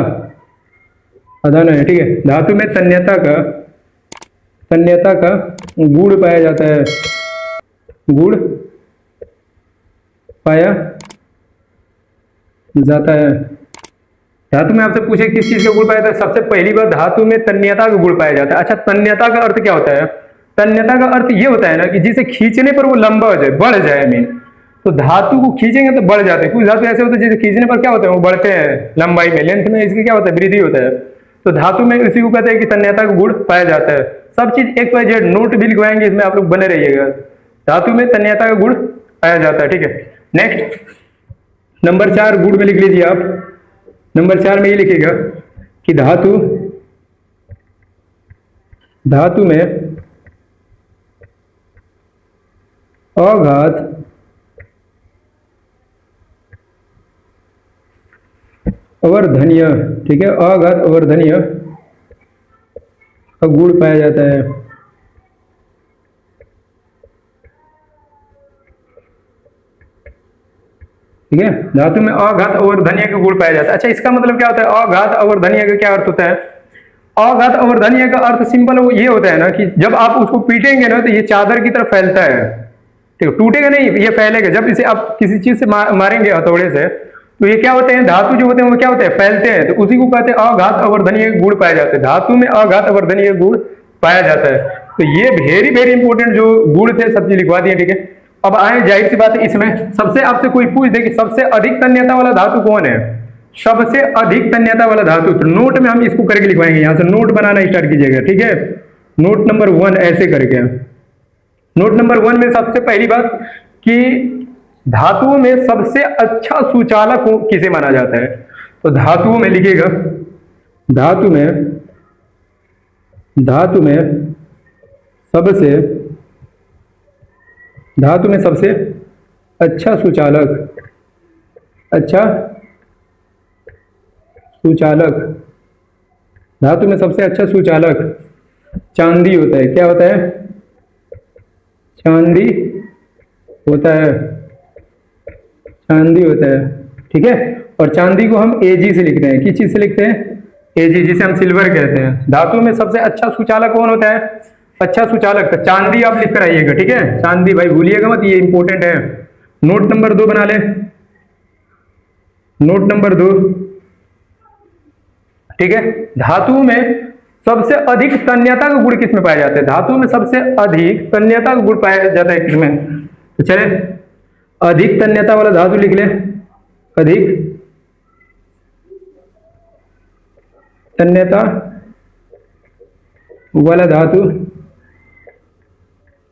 Speaker 1: अधन है, ठीक है। धातु में तन्यता का गुण पाया जाता है, गुण पाया जाता है। धातु में आपसे पूछे किस चीज का गुण पाया जाता है, सबसे पहली बार धातु में तन्यता का गुण पाया जाता है। अच्छा, तन्यता का अर्थ क्या होता है, तन्यता का अर्थ ये होता है ना कि जिसे खींचने पर वो लंबा हो जाए, बढ़ जाए। मीन तो धातु को खींचेंगे तो बढ़ जाते हैं। कुछ धातु ऐसे होते हैं जिसे खींचने पर क्या होता है, वो बढ़ते हैं लंबाई में, लेंथ में इसके क्या होता है, वृद्धि होता है। तो धातु में इसी को कहते हैं कि तन्यता का गुण पाया जाता है। सब चीज XYZ नोट भी लिखवाएंगे, इसमें आप लोग बने रहिएगा। धातु में तन्यता का गुण पाया जाता है, ठीक है। नेक्स्ट नंबर 4 गुण में लिख लीजिए आप। नंबर 4 में ये लिखिएगा कि धातु में अघात अवर्धनीय, ठीक है, अघात अवर्धनीय का गुण पाया जाता है। ठीक है, धातु में अघात अवर्धनीय का गुण पाया जाता है। अच्छा, इसका मतलब क्या होता है? अघात अवर्धनीय का क्या अर्थ होता है? अघात अवर्धनीय का अर्थ सिंपल ये होता है ना कि जब आप उसको पीटेंगे ना तो ये चादर की तरफ फैलता है, ठीक है, टूटेगा नहीं, ये फैलेगा। जब इसे आप किसी चीज से मारेंगे हथौड़े से तो ये क्या होते हैं, धातु जो होते हैं वो क्या होते हैं, फैलते हैं। तो उसी को कहते हैं अघात अवर्धनीय गुण पाया जाता है। धातु में अघात अवर्धनीय गुण पाया जाता है। तो ये वेरी वेरी इंपॉर्टेंट जो गुण थे सब चीज लिखवा दिए, ठीक है। अब आए, जाहिर सी बात है, इसमें सबसे आपसे कोई पूछ दे कि सबसे अधिक तन्यता वाला धातु कौन है, सबसे अधिक तन्यता वाला धातु, तो नोट में हम इसको करके लिखवाएंगे। यहां से नोट बनाना स्टार्ट कीजिएगा, ठीक है। नोट नंबर 1 ऐसे करके, नोट नंबर 1 में सबसे पहली बात कि धातुओं में सबसे अच्छा सुचालक किसे माना जाता है, तो धातुओं में लिखिएगा, धातु में सबसे अच्छा सुचालक, धातु में सबसे अच्छा सुचालक चांदी होता है। क्या होता है? चांदी होता है, ठीक है। और चांदी को हम Ag से लिखते हैं। किस चीज से लिखते हैं? Ag, जिसे हम सिल्वर कहते हैं। धातु में सबसे अच्छा सुचालक कौन होता है? अच्छा सुचालक, तो चांदी आप लिख कर आइएगा, ठीक है। चांदी भाई भूलिएगा मत, ये इंपॉर्टेंट है। नोट नंबर 2 बना ले, नोट नंबर 2, ठीक है। धातु में सबसे अधिक तन्यता का गुण किसमें पाया जाता है? धातु में सबसे अधिक तन्यता का गुण पाया जाता है किसमें? तो चले अधिक तन्यता वाला धातु लिख ले, अधिक तन्यता वाला धातु,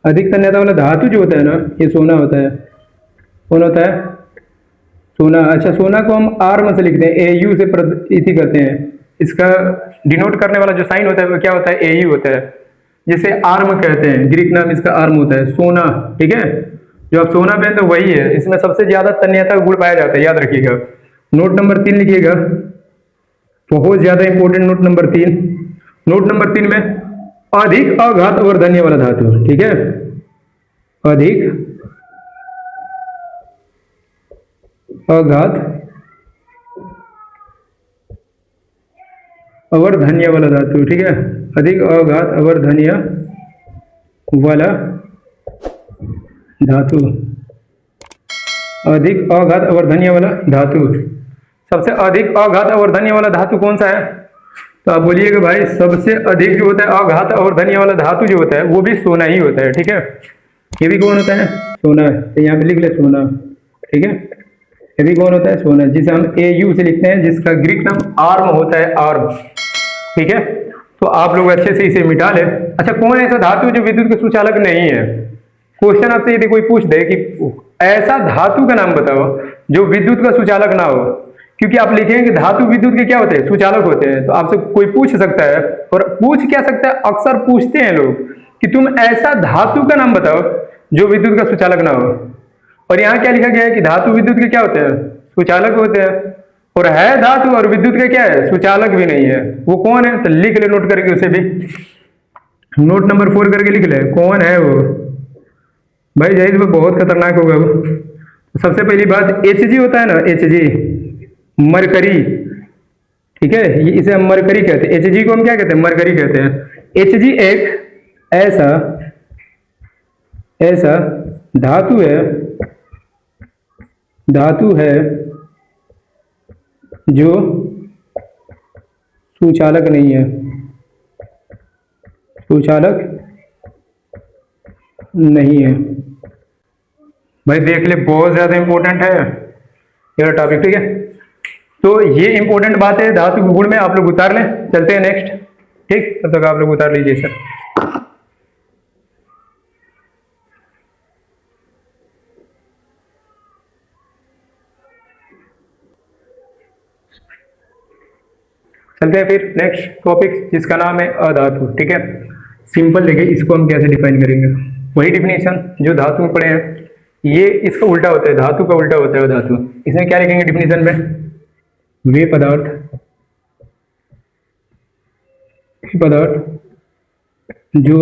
Speaker 1: अधिक तन्यता वाला धातु जो होता है ना, ये सोना होता है। कौन होता है? सोना। अच्छा, सोना को हम आर्म से लिखते हैं, AU से इति करते हैं। इसका डिनोट करने वाला जो साइन होता है वो क्या होता है? AU होता है, जिसे आर्म कहते हैं। ग्रीक नाम इसका आर्म होता है, सोना, ठीक है। जो आप सोना पहनते हो वही है। इसमें सबसे ज्यादा तन्यता का गुण पाया जाता है, याद रखिएगा। नोट नंबर 3 लिखिएगा, बहुत ज्यादा important. Note number 3, note number 3 में अधिक अघात अवर्धनीय वाला धातु, ठीक है। अधिक अघात अवर्धनीय वाला धातु, ठीक है। अधिक अघात अवर्धनीय वाला धातु, अधिक अघात अवर्धनीय वाला धातु। सबसे अधिक अघात अवर्धनीय वाला धातु कौन सा है? तो आप बोलिएगा भाई सबसे अधिक जो होता है अघात अवर्धनीय वाला धातु जो होता है वो भी सोना ही होता है, ठीक है। ये भी कौन होता है? सोना। तो यहाँ पे लिख ले सोना, ठीक है। ये भी कौन होता है? सोना, जिसे हम AU से लिखते हैं, जिसका ग्रीक नाम आर्म होता है, आर्म, ठीक है। तो आप लोग अच्छे से इसे मिटा ले। अच्छा, कौन ऐसा धातु जो विद्युत के सुचालक नहीं है? क्वेश्चन आपसे यदि कोई पूछ दे कि ऐसा धातु का नाम बताओ जो विद्युत का सुचालक ना हो, क्योंकि आप लिखेंगे कि धातु विद्युत के क्या होते हैं? सुचालक होते हैं। तो आपसे कोई पूछ सकता है, और पूछ क्या सकता है, अक्सर पूछते हैं लोग कि तुम ऐसा धातु का नाम बताओ जो विद्युत का सुचालक ना हो। और यहाँ क्या लिखा गया है कि धातु विद्युत के क्या होते हैं? सुचालक होते हैं। और है धातु और विद्युत के क्या है? सुचालक भी नहीं है। वो कौन है? तो लिख ले नोट करके उसे भी, नोट नंबर 4 करके लिख ले, कौन है वो भाई? जाहिर वो बहुत खतरनाक होगा वो। सबसे पहली बात Hg होता है ना, Hg मरकरी, ठीक है। ये इसे हम मरकरी कहते हैं। Hg को हम क्या कहते हैं? मरकरी कहते हैं। Hg एक ऐसा धातु है जो सुचालक नहीं है, भाई देख ले, बहुत ज्यादा इंपॉर्टेंट है ये टॉपिक, ठीक है। तो ये इंपॉर्टेंट बात है धातु के गुण में, आप लोग उतार लें। चलते हैं नेक्स्ट, ठीक। तब तक आप लोग उतार लीजिए सर। चलते हैं फिर नेक्स्ट टॉपिक जिसका नाम है अधातु। ठीक है, सिंपल देखिए इसको हम कैसे डिफाइन करेंगे। वही डिफिनेशन जो धातु में पढ़े हैं, ये इसका उल्टा होता है, धातु का उल्टा होता है अधातु। इसमें क्या लिखेंगे डिफिनेशन में, वे पदार्थ जो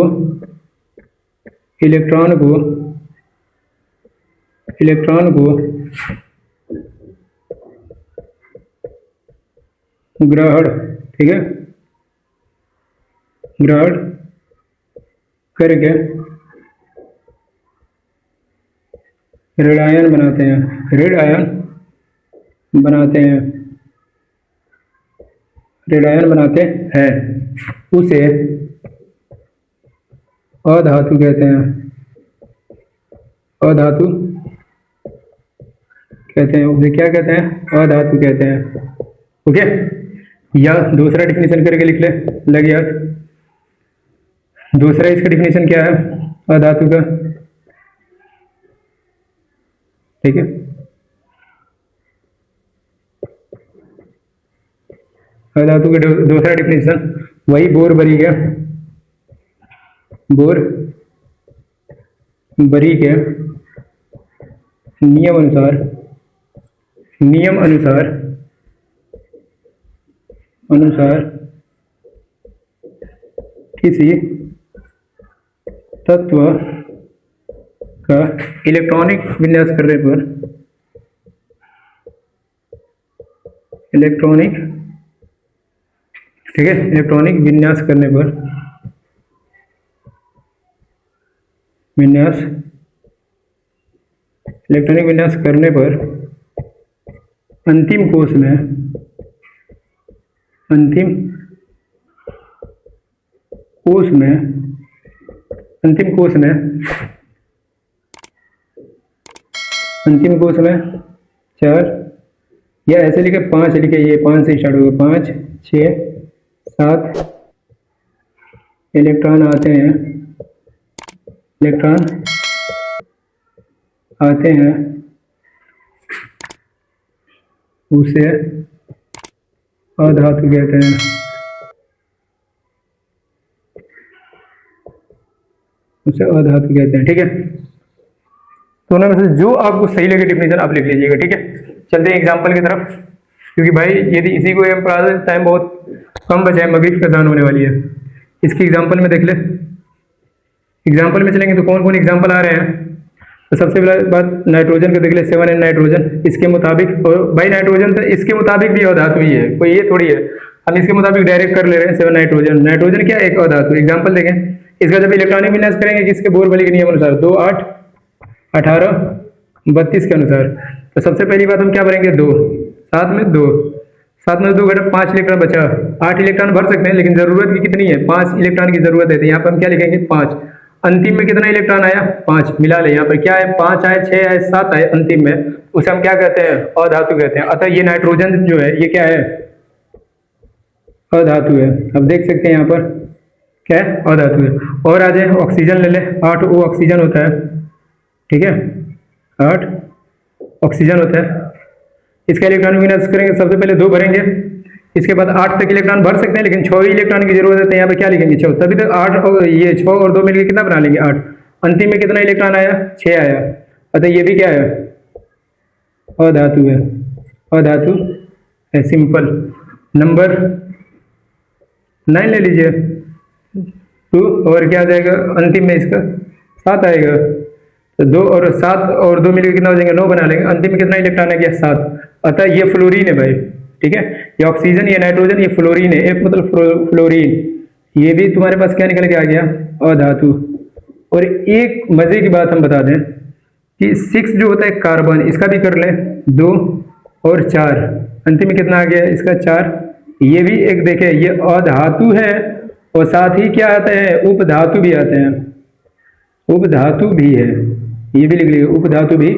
Speaker 1: इलेक्ट्रॉन को ग्रहण, ठीक है, ग्रहण करके ऋणायन बनाते हैं, ऋणायन बनाते हैं, उसे अधातु कहते हैं, उसे क्या कहते हैं, अधातु कहते हैं। ओके, या दूसरा डिफिनेशन करके लिख ले, लग यार। दूसरा इसका डिफिनेशन क्या है अधातु का, ठीक है। अधातु का दूसरा डिफिनेशन वही बोरबरी के नियम अनुसार किसी तत्व का इलेक्ट्रॉनिक विन्यास करने पर, इलेक्ट्रॉनिक विन्यास करने पर, अंतिम कोश में 4 या ऐसे लिखे 5 लिखे, ये 5 से स्टार्ट होगा, 5 6 7 इलेक्ट्रॉन आते हैं, उसे अधातु कहते हैं। ठीक है, तो ना वैसे जो आपको सही लगे डिफिनेशन आप लिख लीजिएगा। ठीक है, चलते हैं एग्जांपल की तरफ, क्योंकि भाई यदि इसी को हम पढ़ा टाइम बहुत कम बचा है, मगरिब का अज़ान होने वाली है। इसकी एग्जांपल में देख ले, एग्जांपल में चलेंगे तो कौन कौन एग्जांपल आ रहे हैं। तो सबसे पहले बात नाइट्रोजन का देख ले, 7 नाइट्रोजन, इसके मुताबिक, और भाई नाइट्रोजन तो इसके मुताबिक भी अधातु ही है, कोई ये थोड़ी है हम इसके मुताबिक डायरेक्ट कर ले रहे हैं। 7 नाइट्रोजन क्या है, एक अधातु। एग्जांपल देखें, इसका जब इलेक्ट्रॉनिक विन्यास करेंगे किसके, बोरबली के नियम अनुसार 2 8 18 32 के अनुसार। तो सबसे पहली बात हम क्या भरेंगे, 2, 7 में 2 घटक 5 इलेक्ट्रॉन बचा, 8 इलेक्ट्रॉन भर सकते हैं, लेकिन जरूरत की कितनी है, 5 इलेक्ट्रॉन की जरूरत है। तो यहाँ पर हम क्या लिखेंगे, 5। अंतिम में कितना इलेक्ट्रॉन आया, 5, मिला ले। यहाँ पर क्या है, 5 आए, 6 आए, 7 आए अंतिम में, उसे हम क्या कहते हैं, अधातु कहते हैं। अतः ये नाइट्रोजन जो है ये क्या है, अधातु है। अब देख सकते हैं यहाँ पर क्या है, अधातु है। और आ जाए ऑक्सीजन ले ले, 8 O ऑक्सीजन होता है, ठीक है, 8 ऑक्सीजन होता है। इसका इलेक्ट्रॉन विन्यास करेंगे, सबसे पहले 2 भरेंगे, इसके बाद 8 तक इलेक्ट्रॉन भर सकते हैं, लेकिन 6 ही इलेक्ट्रॉन की जरूरत है। तो यहाँ पे क्या लिखेंगे, 6, तभी तक 8 और ये 6 और 2 मिलकर कितना बना लेंगे, 8। अंतिम में कितना इलेक्ट्रॉन आया, 6 आया। अतः ये भी क्या है, अधातु है, सिंपल। नंबर 9 ले लीजिए, 2 और क्या आ जाएगा, अंतिम में इसका 7 आएगा। तो 2 और 7 और 2 मिलकर कितना हो जाएंगे, 9 बना लेंगे। अंतिम में कितना इलेक्ट्रॉन आ गया, 7। अतः ये फ्लोरीन है भाई, ठीक है। ये ऑक्सीजन, ये नाइट्रोजन, ये फ्लोरीन है। एक मतलब फ्लोरीन, ये भी तुम्हारे पास क्या निकल के आ गया, अधातु। और एक मजे की बात हम बता दें कि 6 जो होता है कार्बन, इसका भी कर लें, 2 और 4, अंतिम में कितना आ गया इसका, 4। ये भी एक देखें, ये अधातु है और साथ ही क्या आते हैं, उपधातु भी आते हैं, उपधातु भी है, ये भी लिख लीजिए, उपधातु भी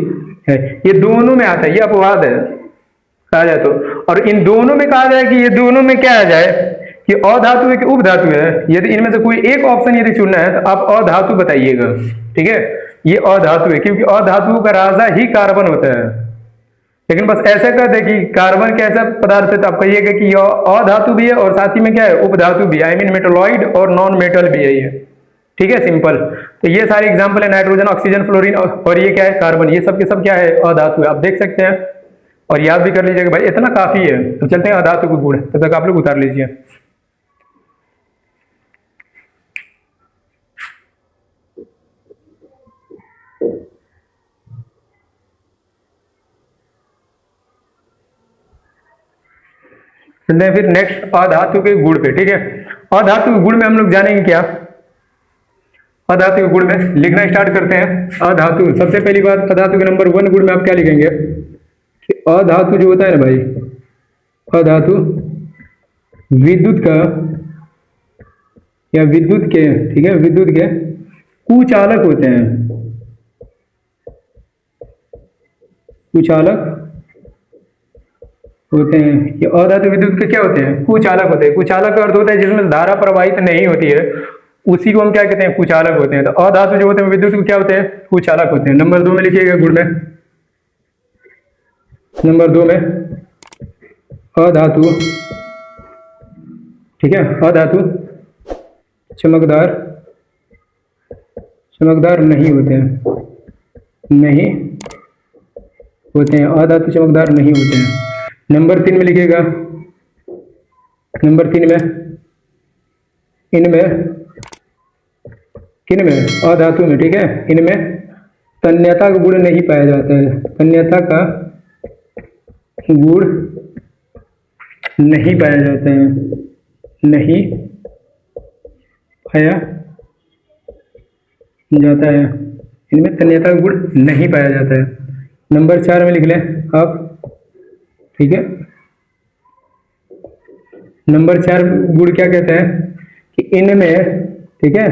Speaker 1: है। ये दोनों में आता है, ये अपवाद है कहा जाए तो। और इन दोनों में कहा जाए कि ये दोनों में क्या आ जाए कि अधातु है कि उपधातु है। यदि इनमें से कोई एक ऑप्शन यदि चुनना है तो आप अधातु बताइएगा, ठीक है। ये अधातु है, क्योंकि अधातु का राजा ही कार्बन होता है। लेकिन बस ऐसा कर दे कि कार्बन कैसा पदार्थ है, तो आप कहिएगा कि यह अधातु भी है और साथ ही में क्या है, उपधातु भी है, आई मीन मेटलॉइड और नॉन मेटल भी है ये। ठीक है, सिंपल। तो ये सारे एग्जांपल है, नाइट्रोजन, ऑक्सीजन, फ्लोरीन और ये क्या है, कार्बन, ये सब के सब क्या है, अधातु है। आप देख सकते हैं और याद भी कर लीजिएगा भाई, इतना काफी है। तो चलते हैं अधातु के गुण, तब तक आप लोग उतार लीजिए। चलते हैं फिर नेक्स्ट अधातु के गुण पे। ठीक है, अधातु के गुण में हम लोग जानेंगे क्या, अधातु के गुण में लिखना स्टार्ट करते हैं। अधातु, सबसे पहली बात, अधातु के नंबर 1 गुण में आप क्या लिखेंगे कि अधातु जो होता है ना भाई, अधातु विद्युत का या विद्युत के, ठीक है, विद्युत के कुचालक होते हैं। कुचालक होते हैं। ये अधातु विद्युत के क्या होते हैं, कुचालक होते हैं। कुचालक का अर्थ होता है जिसमें धारा प्रवाहित नहीं होती है, उसी को हम क्या कहते हैं, कुचालक होते हैं। तो अधातु जो होते हैं विद्युत के क्या होते हैं, कुचालक होते हैं। नंबर 2 में लिखिएगा गुण में, नंबर 2 में अधातु, ठीक है, अधातु चमकदार, चमकदार नहीं होते हैं, नहीं होते हैं, अधातु चमकदार नहीं होते हैं। नंबर 3 में लिखिएगा, नंबर 3 में, इनमें, किनमें, अधातु में, ठीक है, इनमें तन्यता का गुण नहीं पाया जाता है, तन्यता का गुण नहीं पाया जाता है, नहीं पाया जाता है, इनमें तन्यता का गुण नहीं पाया जाता है। नंबर 4 में लिख लें आप, ठीक है, नंबर 4 गुण क्या कहते हैं कि इनमें, ठीक है,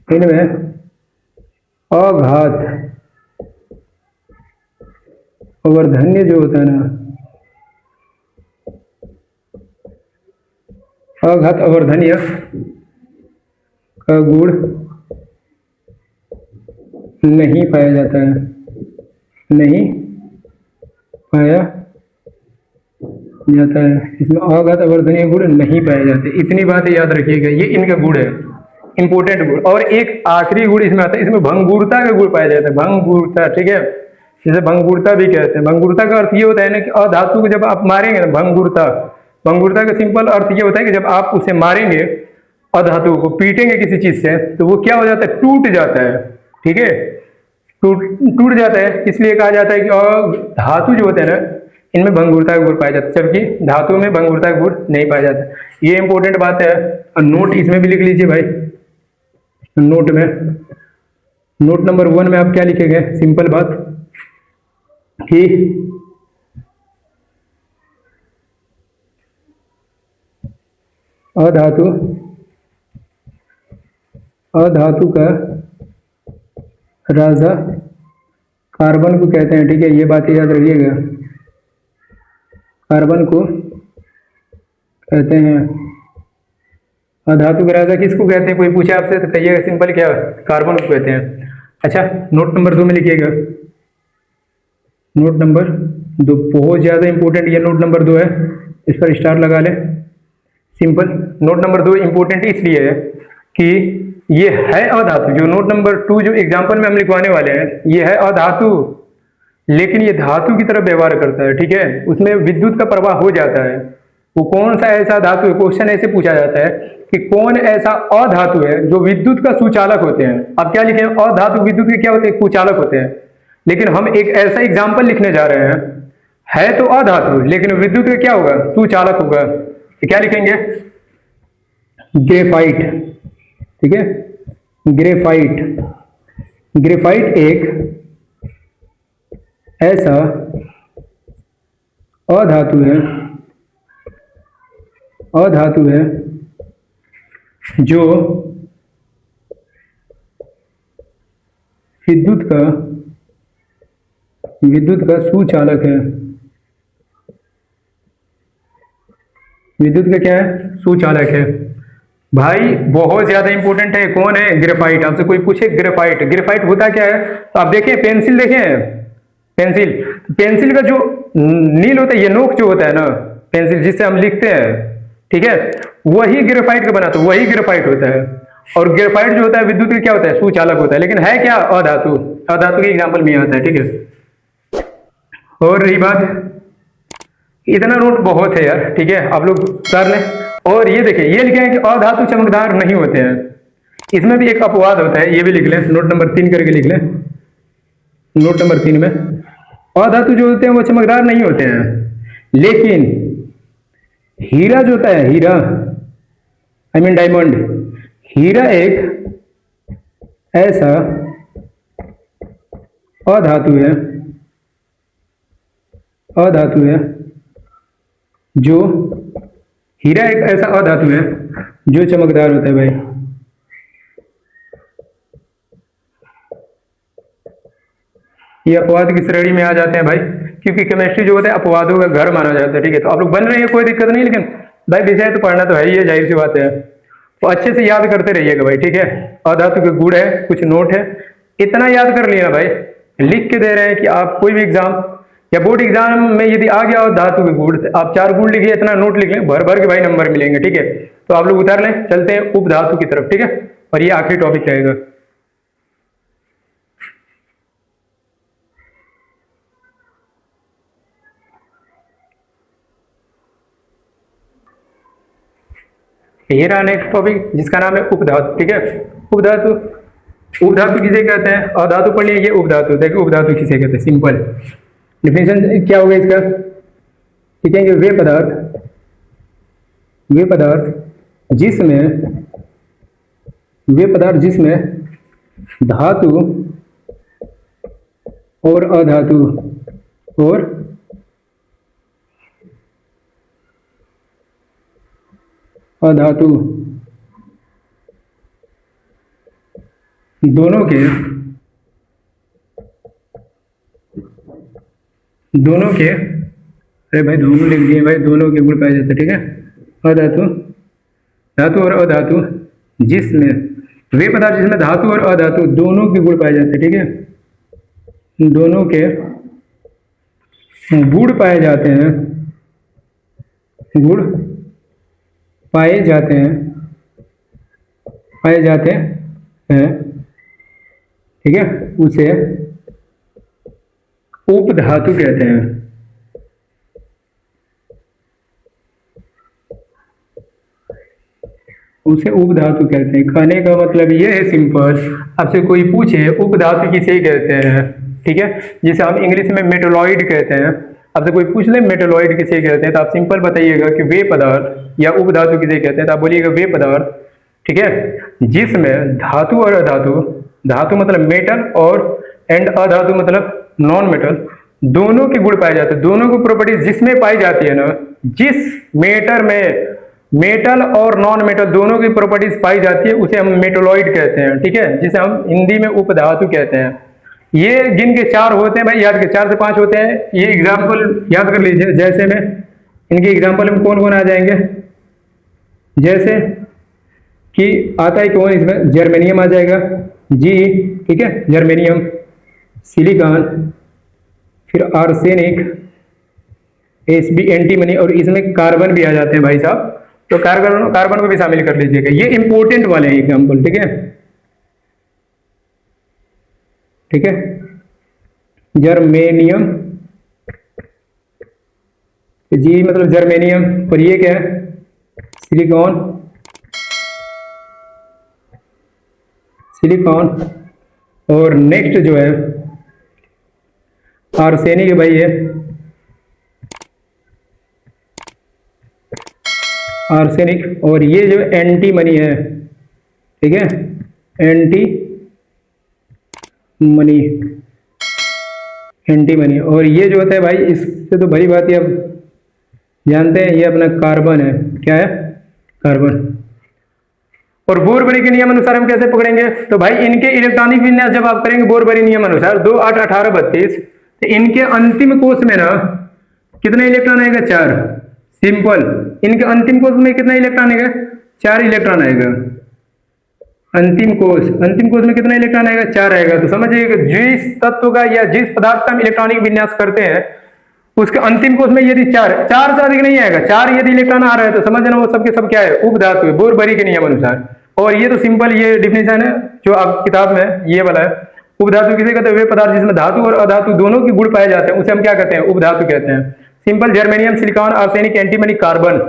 Speaker 1: इनमें अघात अवर्धन्य जो होता है ना, अघात अवर्धन्य का गुण नहीं पाया जाता है, नहीं पाया जाता है, इसमें अघात अवर्धनीय गुण नहीं पाए जाते। इतनी बात याद रखिएगा, ये इनका गुण है, इंपोर्टेंट गुण। और एक आखिरी गुण इसमें आता है, इसमें भंगुरता का गुण पाया जाता है, भंगुरता, ठीक है, जिसे भंगुरता भी कहते हैं। भंगुरता का अर्थ ये होता है ना कि अधातु को जब आप मारेंगे ना, भंगुरता, भंगुरता का सिंपल अर्थ ये होता है कि जब आप उसे मारेंगे, अधातु को पीटेंगे किसी चीज से, तो वो क्या हो जाता है, टूट जाता है, ठीक है, टूट जाता है। इसलिए कहा जाता है कि धातु जो होते हैं ना, इनमें भंगुरता का गुण पाया जाता है, जबकि धातु में भंगुरता का गुण नहीं पाया जाता। ये इंपॉर्टेंट बात है, और नोट इसमें भी लिख लीजिए भाई। नोट में, नोट नंबर 1 में आप क्या लिखेंगे, सिंपल बात कि अधातु, अधातु का राजा कार्बन को कहते हैं, ठीक है, ये बात याद रखिएगा, कार्बन को कहते हैं। अधातु का राजा किसको कहते हैं, कोई पूछे आपसे तो कहिएगा सिंपल क्या, कार्बन को कहते हैं। अच्छा, नोट नंबर 2 में लिखिएगा, नोट नंबर 2 बहुत ज्यादा इंपॉर्टेंट, ये नोट नंबर 2 है, इस पर स्टार लगा लें। सिंपल, नोट नंबर 2 इंपॉर्टेंट इसलिए है कि ये है अधातु। जो नोट नंबर 2 जो एग्जाम्पल में हम लिखवाने वाले हैं, ये है अधातु, लेकिन ये धातु की तरह व्यवहार करता है, ठीक है, उसमें विद्युत का प्रवाह हो जाता है। वो कौन सा ऐसा धातु है, क्वेश्चन ऐसे पूछा जाता है कि कौन ऐसा अधातु है जो विद्युत का सुचालक होते हैं। आप क्या लिखें, अधातु विद्युत के क्या होते हैं, कुचालक होते हैं। लेकिन हम एक ऐसा एग्जाम्पल लिखने जा रहे हैं, है तो अधातु लेकिन विद्युत का क्या होगा, सुचालक होगा। तो क्या लिखेंगे, ग्रेफाइट, ठीक है, ग्रेफाइट, ग्रेफाइट एक ऐसा अधातु है, अधातु है जो विद्युत का सुचालक है। विद्युत का क्या है, सुचालक है। भाई बहुत ज्यादा इंपॉर्टेंट है, कौन है, ग्रेफाइट। आपसे कोई पूछे ग्रेफाइट, ग्रेफाइट होता क्या है, तो आप देखें पेंसिल, देखें पेंसिल, पेंसिल का जो नील होता है, ये नोक जो होता है ना पेंसिल जिससे हम लिखते हैं, ठीक है, वही ग्रेफाइट का बना, तो वही ग्रेफाइट होता है। और ग्रेफाइट जो होता है विद्युत का क्या होता है, सुचालक होता है, लेकिन है क्या, अधातु। अधातु के एग्जाम्पल में आता है, ठीक है। और रही बात, इतना नोट बहुत है यार, ठीक है, आप लोग कर लें। और ये देखिए, ये लिखे हैं कि अधातु चमकदार नहीं होते हैं, इसमें भी एक अपवाद होता है, ये भी लिख लें, नोट नंबर 3 करके लिख लें। नोट नंबर 3 में अधातु जो होते हैं वो चमकदार नहीं होते हैं, लेकिन हीरा जो होता है, हीरा आई मीन डायमंड, हीरा एक ऐसा अधातु है, अधातु है जो, हीरा एक ऐसा अधातु है जो चमकदार होता है भाई। ये अपवाद की श्रेणी में आ जाते हैं भाई, क्योंकि केमिस्ट्री जो होता है अपवादों का घर माना जाता है, ठीक है। तो आप लोग बन रहे हैं, कोई दिक्कत नहीं, लेकिन भाई विषय तो पढ़ना तो है ही है, जाहिर सी बात है। तो अच्छे से याद करते रहिएगा भाई, ठीक है। अधातु के गुण है, कुछ नोट है, इतना याद कर लिया भाई। लिख के दे रहे हैं कि आप कोई भी एग्जाम या बोर्ड एग्जाम में यदि आ गया और धातु के गुण, आप 4 गुण लिखिए, इतना नोट लिख लें, भर भर के भाई नंबर मिलेंगे, ठीक है। तो आप लोग उतार लें, चलते हैं उपधातु की तरफ, ठीक है। और ये आखिरी टॉपिक रहेगा। ये रहा नेक्स्ट टॉपिक जिसका नाम है उपधातु, ठीक है। उपधातु, उपधातु किसे कहते हैं, अधातु पढ़ लीजिए, उपधातु देखिए, उपधातु किसे कहते हैं, सिंपल डिफिनेशन क्या होगा इसका, ठीक है। वे पदार्थ, वे पदार्थ जिसमें, वे पदार्थ जिसमें धातु और अधातु और अधातु दोनों के, दोनों के, अरे भाई दोनों लिख दिए भाई, दोनों के गुण पाए जाते हैं, ठीक है। अधातु, धातु और अधातु जिसमें, वे पदार्थ जिसमें धातु और अधातु दोनों के गुण पाए जाते हैं, ठीक है। दोनों के गुण पाए जाते हैं, गुण पाए जाते हैं, पाए जाते हैं, ठीक है, उसे उपधातु कहते हैं। उसे उपधातु कहते हैं। कहने का मतलब ये है सिंपल, आपसे कोई पूछे उपधातु किसे कहते हैं, ठीक है, जिसे हम इंग्लिश में मेटोलॉइड कहते हैं। आपसे कोई पूछ ले मेटोलॉइड किसे कहते हैं, तो आप सिंपल बताइएगा कि वे पदार्थ, या उपधातु किसे कहते हैं, तो आप बोलिएगा वे पदार्थ, ठीक है, जिसमें धातु और अधातु, धातु मतलब मेटल और एंड अधातु मतलब नॉन मेटल, दोनों के गुण पाए जाते हैं। दोनों की प्रॉपर्टीज जिसमें पाई जाती है ना, जिस मेटर में मेटल और नॉन मेटल दोनों की प्रॉपर्टीज पाई जाती है, उसे हम मेटोलॉइड कहते हैं, ठीक है, जिसे हम हिंदी में उपधातु कहते हैं। ये गिन के 4 होते हैं भाई, याद के 4 से 5 होते हैं। ये एग्जाम्पल याद कर लीजिए, जैसे में इनके एग्जाम्पल में कौन कौन आ जाएंगे, जैसे कि आता है कौन, इसमें जर्मेनियम आ जाएगा, जी, ठीक है, जर्मेनियम, सिलिकॉन, फिर आर्सेनिक, Sb एंटीमनी, और इसमें कार्बन भी आ जाते हैं भाई साहब, तो कार्बन, कार्बन को भी शामिल कर लीजिएगा। ये इंपॉर्टेंट वाले हैं एग्जाम्पल, ठीक है, ठीक है। जर्मेनियम, जी मतलब जर्मेनियम, और ये क्या है, सिलिकॉन, सिलिकॉन, और नेक्स्ट जो है आर्सेनिक है भाई, ये आर्सेनिक, और ये जो एंटीमनी है, ठीक है, एंटी मनी, एंटीमनी, और ये जो होता है भाई, इससे तो बड़ी बात है, अब जानते हैं, ये अपना कार्बन है, क्या है, कार्बन। और बोरबरी के नियम अनुसार हम कैसे पकड़ेंगे, तो भाई इनके इलेक्ट्रॉनिक विन्यास जब आप करेंगे बोरबरी नियम अनुसार 2, 8, 18, 32, तो इनके अंतिम कोष में ना कितने इलेक्ट्रॉन आएगा, 4, सिंपल। इनके अंतिम कोष में कितना इलेक्ट्रॉन आएगा, 4 इलेक्ट्रॉन आएगा, अंतिम कोश में कितना इलेक्ट्रॉन आएगा? 4 आएगा। तो समझिए कि जिस तत्व का या जिस पदार्थ का हम इलेक्ट्रॉनिक विन्यास करते हैं उसके अंतिम कोश में यदि 4 से अधिक नहीं आएगा, 4 यदि इलेक्ट्रॉन आ रहा है तो समझ लेना वो सबके सब क्या है? उपधातु है, बोर-बरी के नियम अनुसार। और ये तो सिंपल ये डिफिनेशन है जो आप किताब में ये वाला है। उपधातु किसे कहते हैं? वे पदार्थ जिसमें धातु और अधातु दोनों के गुण पाए जाते हैं उसे हम क्या कहते हैं? उपधातु कहते हैं। Simple germanium, silicon, arsenic, antimony, carbon.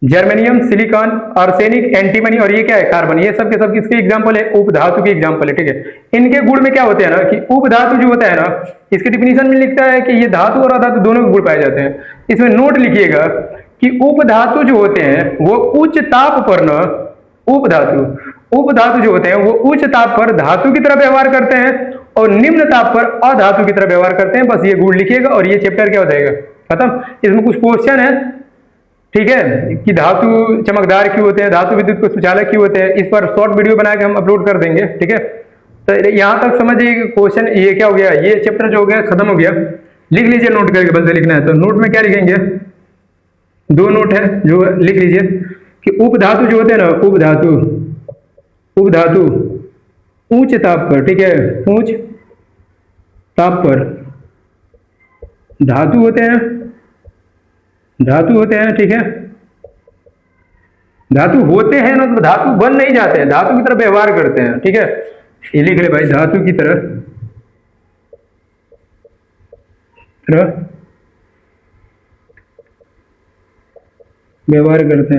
Speaker 1: Germanium, silicon, arsenic, antimony और ये क्या है? कार्बन। ये सब के सब किसके एग्जांपल है? उपधातु के एग्जांपल है। ठीक है। इनके गुण में क्या होते हैं ना कि उपधातु जो होता है ना, इसके डिफिनीशन में लिखता है कि ये धातु और अधातु दोनों के गुण पाए जाते हैं। इसमें नोट लिखिएगा कि उपधातु जो होते हैं वो उच्च ताप पर न उपधातु जो होते हैं वो उच्च ताप पर धातु की तरह व्यवहार करते हैं और निम्न ताप पर अधातु की तरह व्यवहार करते हैं। बस ये गुण लिखिएगा और ये चैप्टर क्या हो जाएगा? खत्म। इसमें कुछ क्वेश्चन है, ठीक है, कि धातु चमकदार क्यों होते हैं, धातु विद्युत को सुचालक क्यों होते हैं, इस पर शॉर्ट वीडियो बना के हम अपलोड कर देंगे। ठीक है। तो यहाँ तक समझिए क्वेश्चन ये क्या हो गया, ये चैप्टर जो हो गया खत्म हो गया। लिख लीजिए नोट करके, बस लिखना है। तो नोट में क्या लिखेंगे? 2 नोट है जो लिख लीजिए कि उपधातु जो होते हैं ना, उपधातु उच्च ताप पर, ठीक है, उच्च ताप पर धातु होते हैं, ठीक है। धातु होते हैं ना, तो धातु बन नहीं जाते हैं, धातु की तरह व्यवहार करते हैं। ठीक है, ये लिख ले भाई, धातु की तरह व्यवहार करते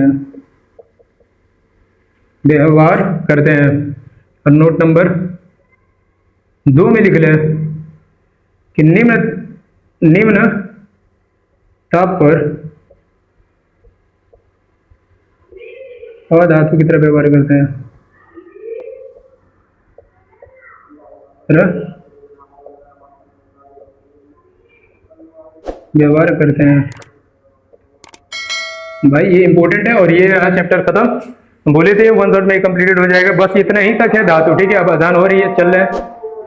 Speaker 1: हैं। और नोट नंबर 2 में लिख ले कि निम्न ताप पर अधातु की तरह व्यवहार करते हैं। भाई ये इंपॉर्टेंट है और ये रहा चैप्टर खत्म। बोले थे 1 शॉट में कंप्लीटेड हो जाएगा। बस इतना ही तक है धातु। ठीक है, अब अजान हो रही है, चल रहे हैं।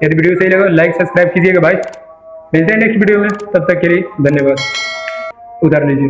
Speaker 1: यदि वीडियो सही लगा लाइक सब्सक्राइब कीजिएगा भाई। मिलते हैं नेक्स्ट वीडियो में, तब तक के लिए धन्यवाद। उतार लीजिए।